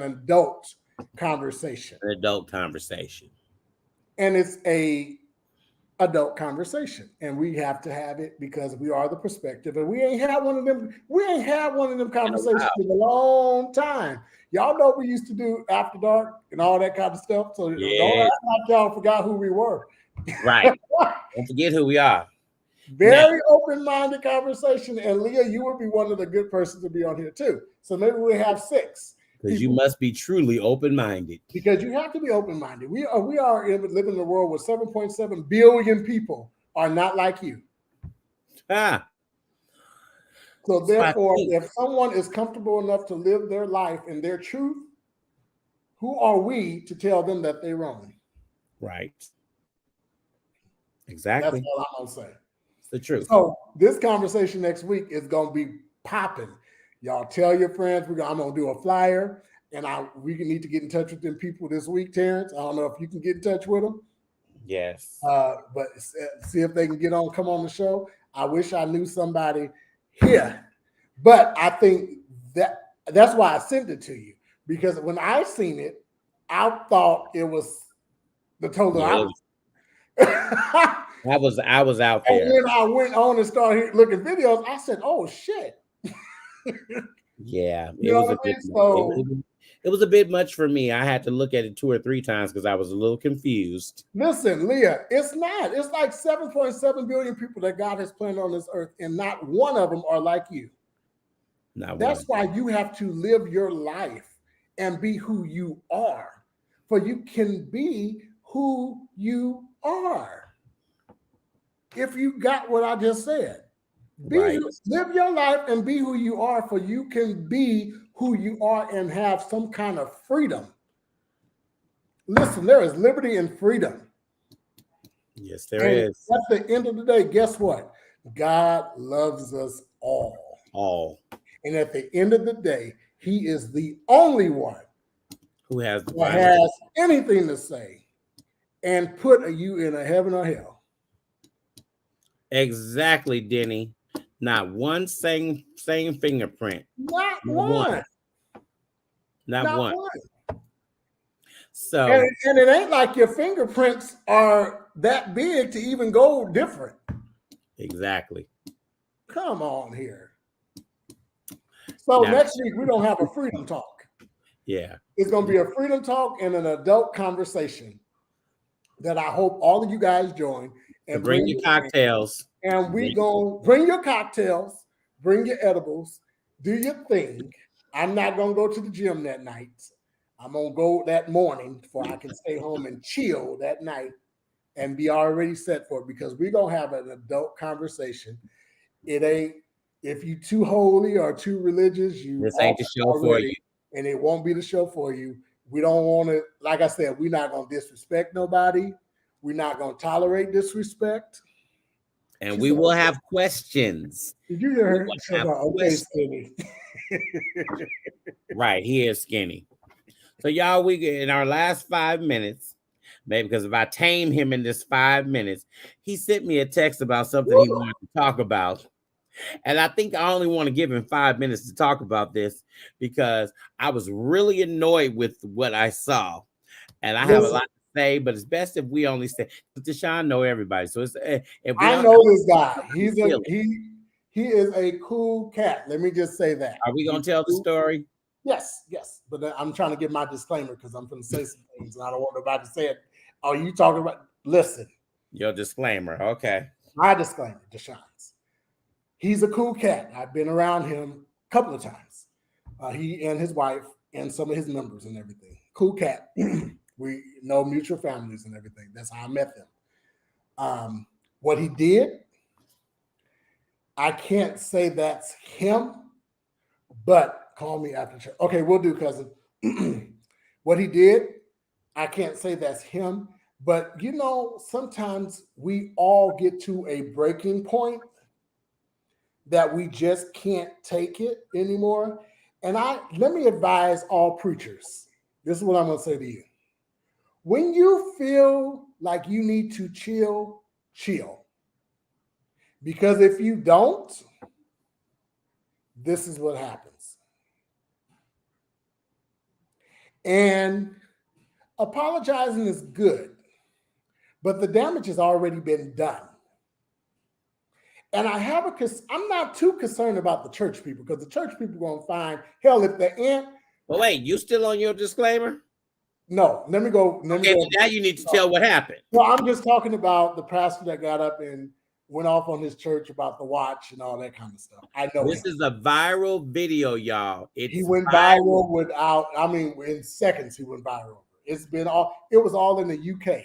adult conversation. An adult conversation. And it's a adult conversation, and we have to have it because we are the perspective, and we ain't had one of them. We ain't had one of them conversations in a long time. Y'all know we used to do After Dark and all that kind of stuff. So don't act like y'all forgot who we were. Right. Don't forget who we are. Very open-minded conversation. And Leah, you would be one of the good persons to be on here too. So maybe we'll have 6. Because you must be truly open-minded. Because you have to be open-minded. We are living in a world where 7.7 billion people are not like you. So therefore, if someone is comfortable enough to live their life in their truth, who are we to tell them that they're wrong? Right. Exactly. That's all I'm gonna say. It's the truth. So this conversation next week is gonna be popping. Y'all tell your friends. I'm gonna do a flyer, and we need to get in touch with them people this week. Terrence, I don't know if you can get in touch with them. Yes. But see if they can come on the show. I wish I knew somebody here, but I think that's why I sent it to you, because when I seen it, I thought it was the total opposite. I was out there. And when I went on and started looking videos, I said, "Oh shit!" Yeah, it was a bit much for me. I had to look at it 2 or 3 times because I was a little confused. Listen, Leah, it's not. It's like 7.7 billion people that God has planted on this earth, and not one of them are like you. That's why you have to live your life and be who you are, for you can be who you are. If you got what I just said, live your life and be who you are, for you can be who you are and have some kind of freedom. Listen, there is liberty and freedom. Yes, there is. At the end of the day, guess what? God loves us all. All. And at the end of the day, he is the only one who has anything to say and put you in a heaven or hell. Exactly, Denny. Not one same fingerprint. Not one. Not one. So and it ain't like your fingerprints are that big to even go different. Exactly. Come on here. So next week we're gonna have a freedom talk. Yeah. It's gonna be a freedom talk and an adult conversation that I hope all of you guys join. And bring your cocktails. And we gonna bring your cocktails, bring your edibles, do your thing. I'm not gonna go to the gym that night. I'm gonna go that morning before I can stay home and chill that night and be already set for it, because we're gonna have an adult conversation. It ain't, if you too holy or too religious, this ain't the show for you. And it won't be the show for you. We don't want to, like I said, we're not going to disrespect nobody. We're not going to tolerate disrespect. And we will have questions. Did you hear her? We will have Okay, Skinny. Right, he is skinny. So y'all, we get in our last 5 minutes, maybe because if I tame him in this 5 minutes, he sent me a text about something he wanted to talk about. And I think I only want to give him 5 minutes to talk about this because I was really annoyed with what I saw. And I have a lot to say, but it's best if we only say, Deshaun know everybody. So it's if we I know this guy. He is a cool cat. Let me just say that. Are we gonna tell the story? Yes. But I'm trying to give my disclaimer because I'm going to say some things and I don't want nobody to say it. Are you talking about? Listen. Your disclaimer. Okay. My disclaimer, Deshaun's. He's a cool cat. I've been around him a couple of times. He and his wife and some of his members and everything. Cool cat. We know mutual families and everything. That's how I met them. What he did, I can't say that's him, but call me after church. Okay, we'll do, cousin. What he did, I can't say that's him, but you know, sometimes we all get to a breaking point that we just can't take it anymore. And let me advise all preachers. This is what I'm going to say to you. When you feel like you need to chill. Because if you don't, this is what happens. And apologizing is good, but the damage has already been done. And I'm not too concerned about the church people because the church people are going to find, hell, if the ant. Well, wait, you still on your disclaimer? No, let me go. Well, now you need to tell what happened. Well, I'm just talking about the pastor that got up and went off on his church about the watch and all that kind of stuff. I know this is a viral video, y'all. He went viral in seconds. He went viral. It was all in the UK.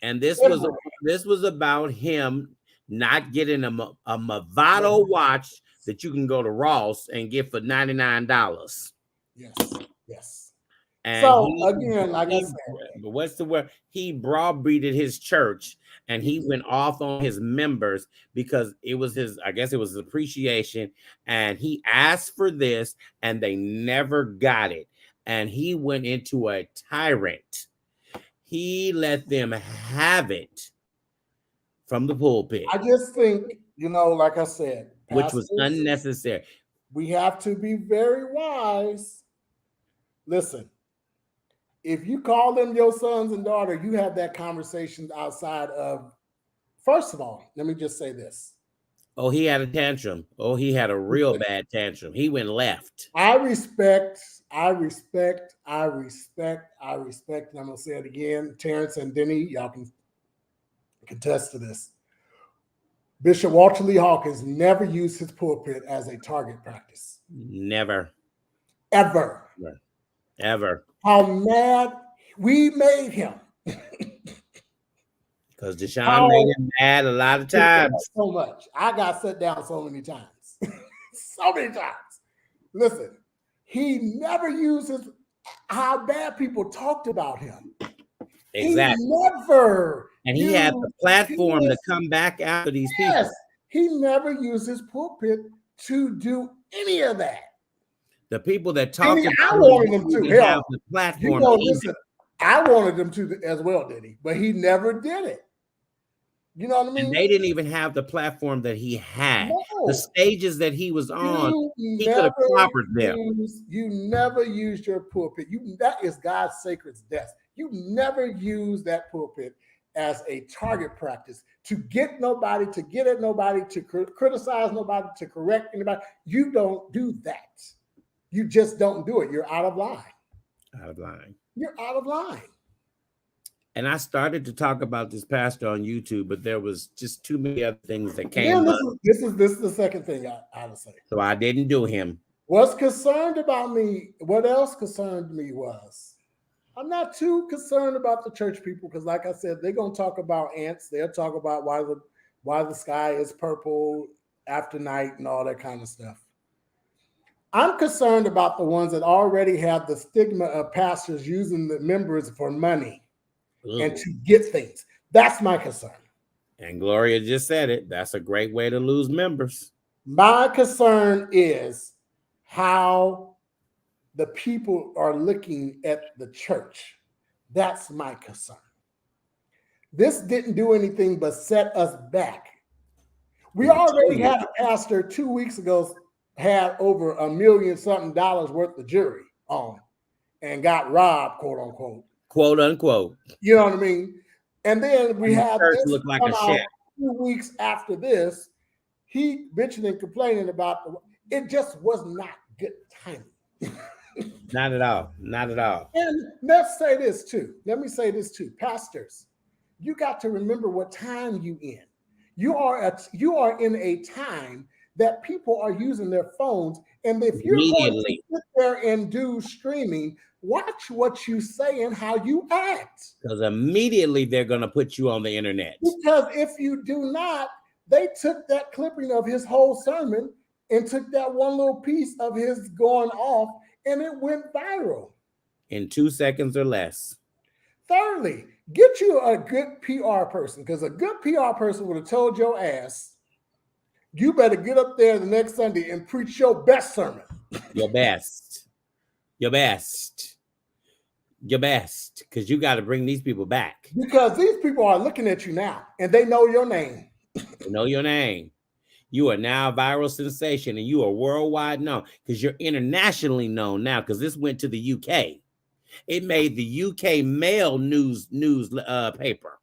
And this was about him not getting a Movado watch that you can go to Ross and get for $99. Yes. And so again, like I said, but what's the word? He browbeated his church and he went off on his members because it was his appreciation. And he asked for this and they never got it. And he went into a tyrant. He let them have it from the pulpit. I just think, like I said, which was unnecessary. We have to be very wise. Listen, if you call them your sons and daughter, you have that conversation outside of, first of all, let me just say this. Oh, he had a tantrum. Oh, he had a real bad tantrum. He went left. I respect, and I'm going to say it again. Terrence and Denny, y'all can contest to this. Bishop Walter Lee Hawkins never used his pulpit as a target practice. Never. Ever. How mad we made him. Because Deshaun made him mad a lot of times. So much. I got set down so many times. So many times. Listen, he never uses how bad people talked about him. Exactly. He never. And he had the platform to come back after these people. He never used his pulpit to do any of that. The people that talked about I wanted them to have the platform. Listen, I wanted them to as well, did he? But he never did it. You know what I mean? And they didn't even have the platform that he had. No. The stages that he was on, he could have clobbered them. You never used your pulpit. That is God's sacred desk. You never use that pulpit as a target practice to get at nobody, to criticize nobody, to correct anybody. You don't do that. You just don't do it. You're out of line. You're out of line. And I started to talk about this pastor on YouTube, but there was just too many other things that came up. This is the second thing I would say. So I didn't do him. What's concerned about me, what else concerned me was, I'm not too concerned about the church people because, like I said, they're going to talk about ants. They'll talk about why the sky is purple after night and all that kind of stuff. I'm concerned about the ones that already have the stigma of pastors using the members for money and to get things. That's my concern. And Gloria just said it. That's a great way to lose members. My concern is how the people are looking at the church. That's my concern. This didn't do anything but set us back. We already had a pastor 2 weeks ago had over $1 million something worth of jewelry on and got robbed, quote unquote. You know what I mean? And then we had this look like a shack. 2 weeks after this, he bitching and complaining about it just was not good timing. Not at all. Not at all. And let's say this too. Let me say this too. Pastors, you got to remember what time you in. You are in a time that people are using their phones. And if you're going to sit there and do streaming, watch what you say and how you act. Because immediately they're going to put you on the internet. Because if you do not, they took that clipping of his whole sermon and took that one little piece of his going off, and it went viral. In 2 seconds or less. Thirdly, get you a good PR person, because a good PR person would have told your ass, you better get up there the next Sunday and preach your best sermon. Your best. Your best. Your best. Because you got to bring these people back. Because these people are looking at you now, and they know your name. They know your name. You are now a viral sensation, and you are worldwide known because you're internationally known now because this went to the UK. It made the UK Mail news paper.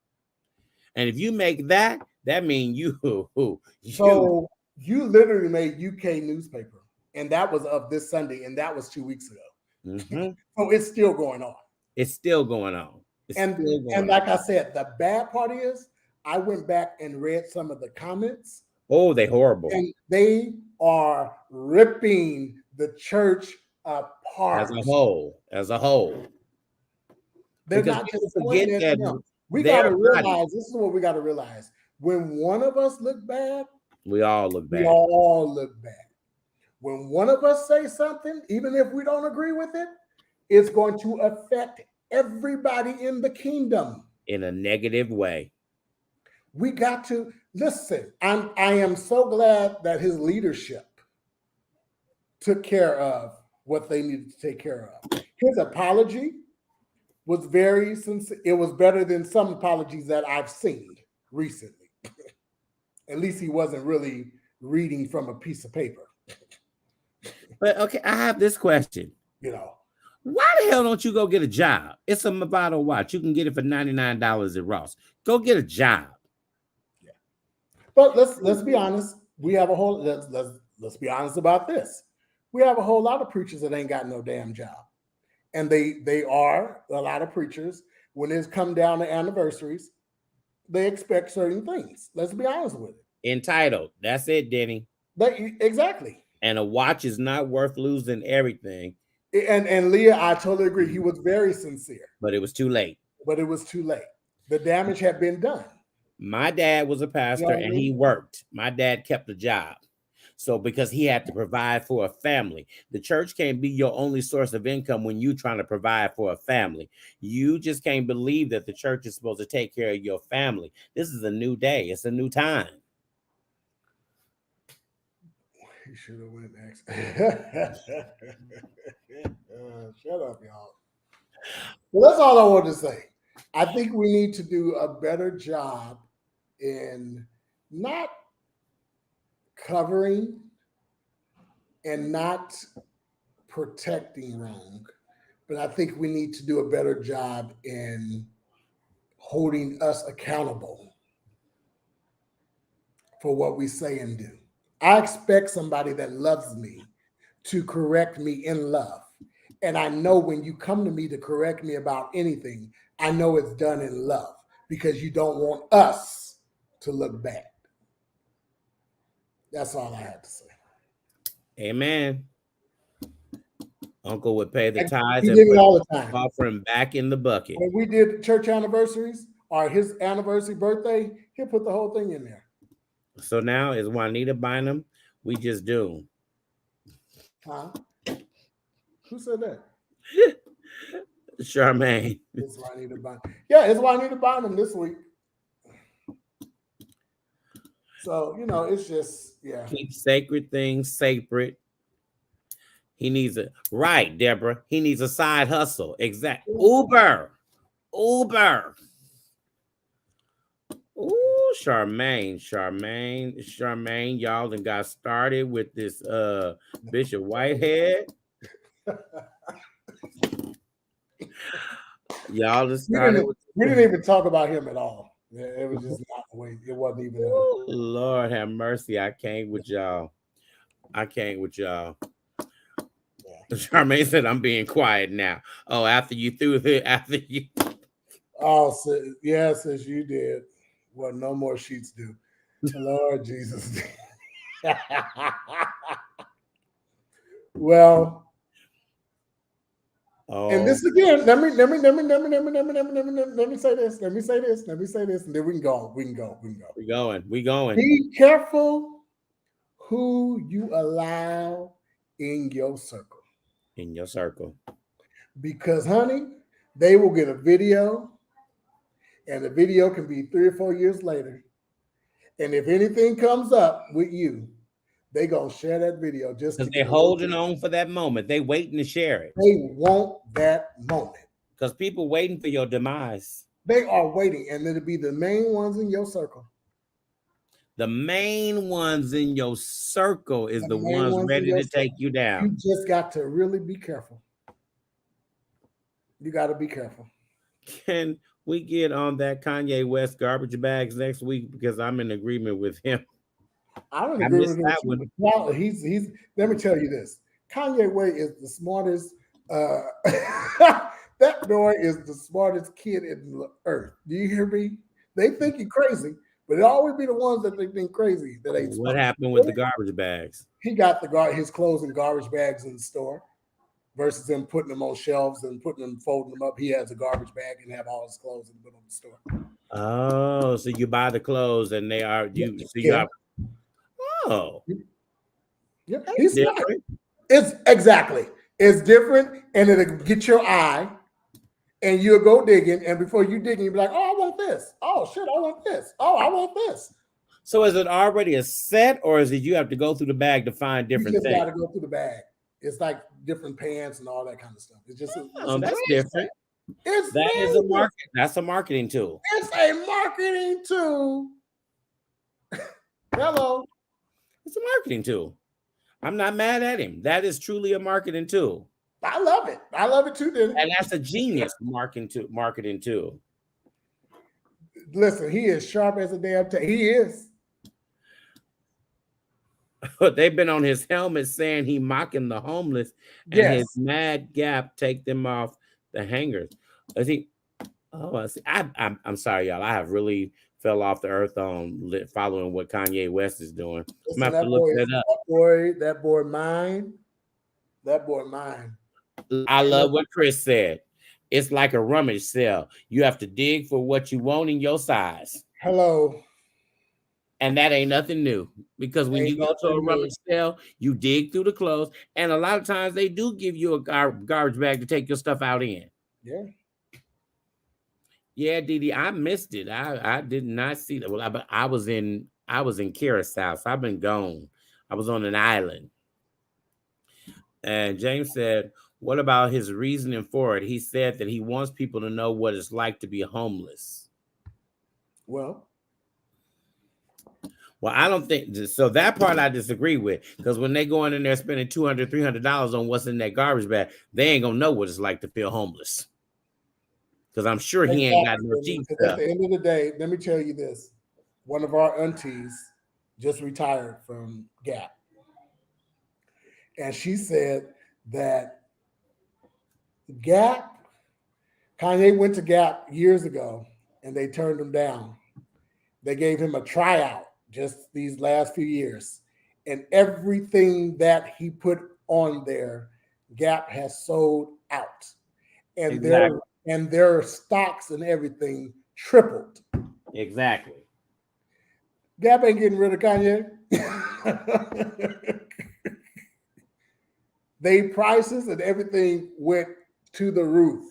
And if you make that, that means you. So you literally made UK newspaper, and that was of this Sunday, and that was 2 weeks ago. Mm-hmm. So it's still going on. It's still going on. And like I said, the bad part is I went back and read some of the comments. Oh, they're horrible. And they are ripping the church apart. As a whole. They're because not just forget that we got to realize, this is what we got to realize. When one of us look bad, we all look bad. We all look bad. When one of us say something, even if we don't agree with it, it's going to affect everybody in the kingdom. In a negative way. We got to listen. I am so glad that his leadership took care of what they needed to take care of. His apology was very sincere. It was better than some apologies that I've seen recently. At least he wasn't really reading from a piece of paper. But okay, I have this question. Why the hell don't you go get a job? It's a Movado watch. You can get it for $99 at Ross. Go get a job. Yeah. But let's be honest. We have a whole let's be honest about this. We have a whole lot of preachers that ain't got no damn job. And they are a lot of preachers. When it's come down to anniversaries, they expect certain things. Let's be honest with it. Entitled. That's it, Denny. Exactly. And a watch is not worth losing everything. And Leah, I totally agree. He was very sincere. But it was too late. The damage had been done. My dad was a pastor and he worked. My dad kept a job. So because he had to provide for a family, the church can't be your only source of income when you're trying to provide for a family. You just can't believe that the church is supposed to take care of your family. This is a new day. It's a new time. He should have went next. Shut up, y'all. Well, that's all I want to say. I think we need to do a better job in not covering and not protecting wrong, but I think we need to do a better job in holding us accountable for what we say and do. I expect somebody that loves me to correct me in love. And I know when you come to me to correct me about anything, I know it's done in love because you don't want us to look bad. That's all I had to say. Amen. Uncle would pay the tithes and put all the time. Offering back in the bucket. When we did church anniversaries or his anniversary birthday, he'll put the whole thing in there. So now is Juanita Bynum. We just do. Huh? Who said that? Charmaine. It's Juanita Bynum. Yeah, it's Juanita Bynum this week. So, it's just, yeah. Keep sacred things sacred. He needs right, Deborah. He needs a side hustle. Exactly. Uber. Ooh, Charmaine, y'all done got started with this Bishop Whitehead. Y'all just started. We didn't even talk about him at all. It was just not the way. It wasn't even. Lord have mercy. I can't with y'all. Yeah. Charmaine said, "I'm being quiet now." Oh, after you threw it, after you. Oh, since you did. Well, no more sheets do. Lord Jesus. Well. Oh. And this again, let me say this, and then we can go. We going. Be careful who you allow in your circle. Because, honey, they will get a video, and the video can be 3 or 4 years later. And if anything comes up with you, they gonna share that video just because they're holding on for that moment. They waiting to share it. They want that moment. Because people waiting for your demise. They are waiting, and it'll be the main ones in your circle. The main ones in your circle is the ones ready to take you down. You just got to really be careful. You got to be careful. Can we get on that Kanye West garbage bags next week? Because I'm in agreement with him. I don't agree with him. Well, he's. Let me tell you this: Kanye West is the smartest. That boy is the smartest kid in the earth. Do you hear me? They think he's crazy, but it always be the ones that they think crazy that ain't. What happened with the garbage bags? He got his clothes in garbage bags in the store, versus him putting them on shelves and folding them up. He has a garbage bag and have all his clothes in the store. Oh, so you buy the clothes and they are you. So you have. Oh, yeah, he's different. It's exactly. It's different, and it'll get your eye, and you'll go digging. And before you digging, you'll be like, "Oh, I want this. Oh shit, I want this. Oh, I want this." So is it already a set, or is it you have to go through the bag to find different things? You just got to go through the bag. It's like different pants and all that kind of stuff. It's just that's different. Is a market. That's a marketing tool. It's a marketing tool. Hello. It's a marketing tool. I'm not mad at him. That is truly a marketing tool. I love it. I love it too. And that's a genius marketing tool. Listen, he is sharp as a damn tape. He is. They've been on his helmet saying he mocking the homeless, and his Mad Gap take them off the hangers. I think. Oh, I'm sorry, y'all. I have really fell off the earth on following what Kanye West is doing. Listen, I'm gonna have to look that up. That boy mine. I love what Chris said. It's like a rummage sale. You have to dig for what you want in your size. Hello. And that ain't nothing new, because when you go to a rummage sale, you dig through the clothes, and a lot of times they do give you a garbage bag to take your stuff out in. Yeah. Yeah, Didi, I missed it. I did not see that. Well, but I was in Curacao, so I've been gone. I was on an island. And James said, what about his reasoning for it? He said that he wants people to know what it's like to be homeless. Well, I don't think so. That part I disagree with, because when they go in there spending $200, $300 on what's in that garbage bag, they ain't gonna know what it's like to feel homeless. Because I'm sure he ain't got no cheap stuff. At the end of the day, let me tell you this: one of our aunties just retired from Gap, and she said that Kanye went to Gap years ago, and they turned him down. They gave him a tryout just these last few years, and everything that he put on there, Gap has sold out, and their stocks and everything tripled. Exactly. Gap ain't getting rid of Kanye. They prices and everything went to the roof.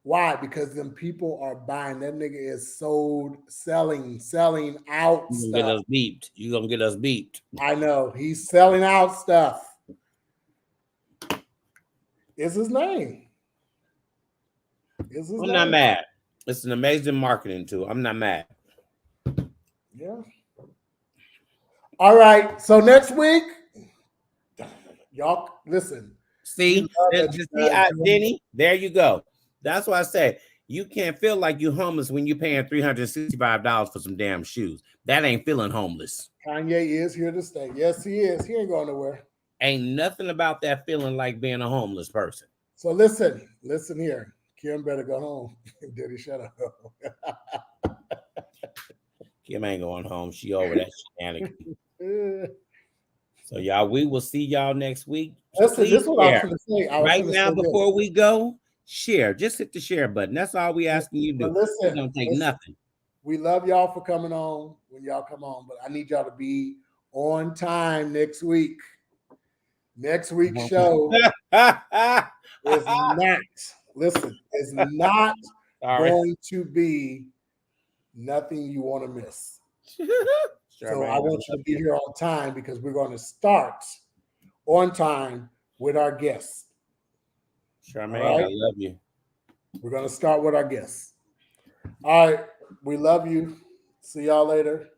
Why? Because them people are buying. That nigga is selling out You're gonna get stuff. us beeped. You're gonna get us beeped. I know. He's selling out stuff. It's his name. I'm not mad. It's an amazing marketing tool. I'm not mad. Yeah. All right. So next week, y'all listen. See, Denny, there you go. That's why I say you can't feel like you're homeless when you're paying $365 for some damn shoes. That ain't feeling homeless. Kanye is here to stay. Yes, he is. He ain't going nowhere. Ain't nothing about that feeling like being a homeless person. So listen here. Kim better go home. Diddy, shut up. Kim ain't going home. She over that shenanigan. So y'all, we will see y'all next week. Listen, this is what I was going to say. Right now, before we go, share. Just hit the share button. That's all we asking you to do. Listen, it don't take nothing. We love y'all for coming on when y'all come on, but I need y'all to be on time next week. Next week's show is not, listen, is not going to be nothing you want to miss. So I want you to be here on time because we're going to start on time with our guests. Charmaine, right? I love you. We're going to start with our guests. All right. We love you. See y'all later.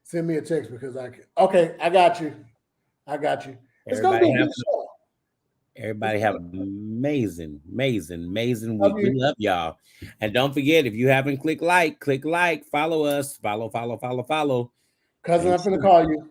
Send me a text because I can. Okay, I got you. It's going to be a good show. Everybody have an amazing week. We love y'all. And don't forget, if you haven't click like, follow us. Follow. Cousin, I'm going to call you.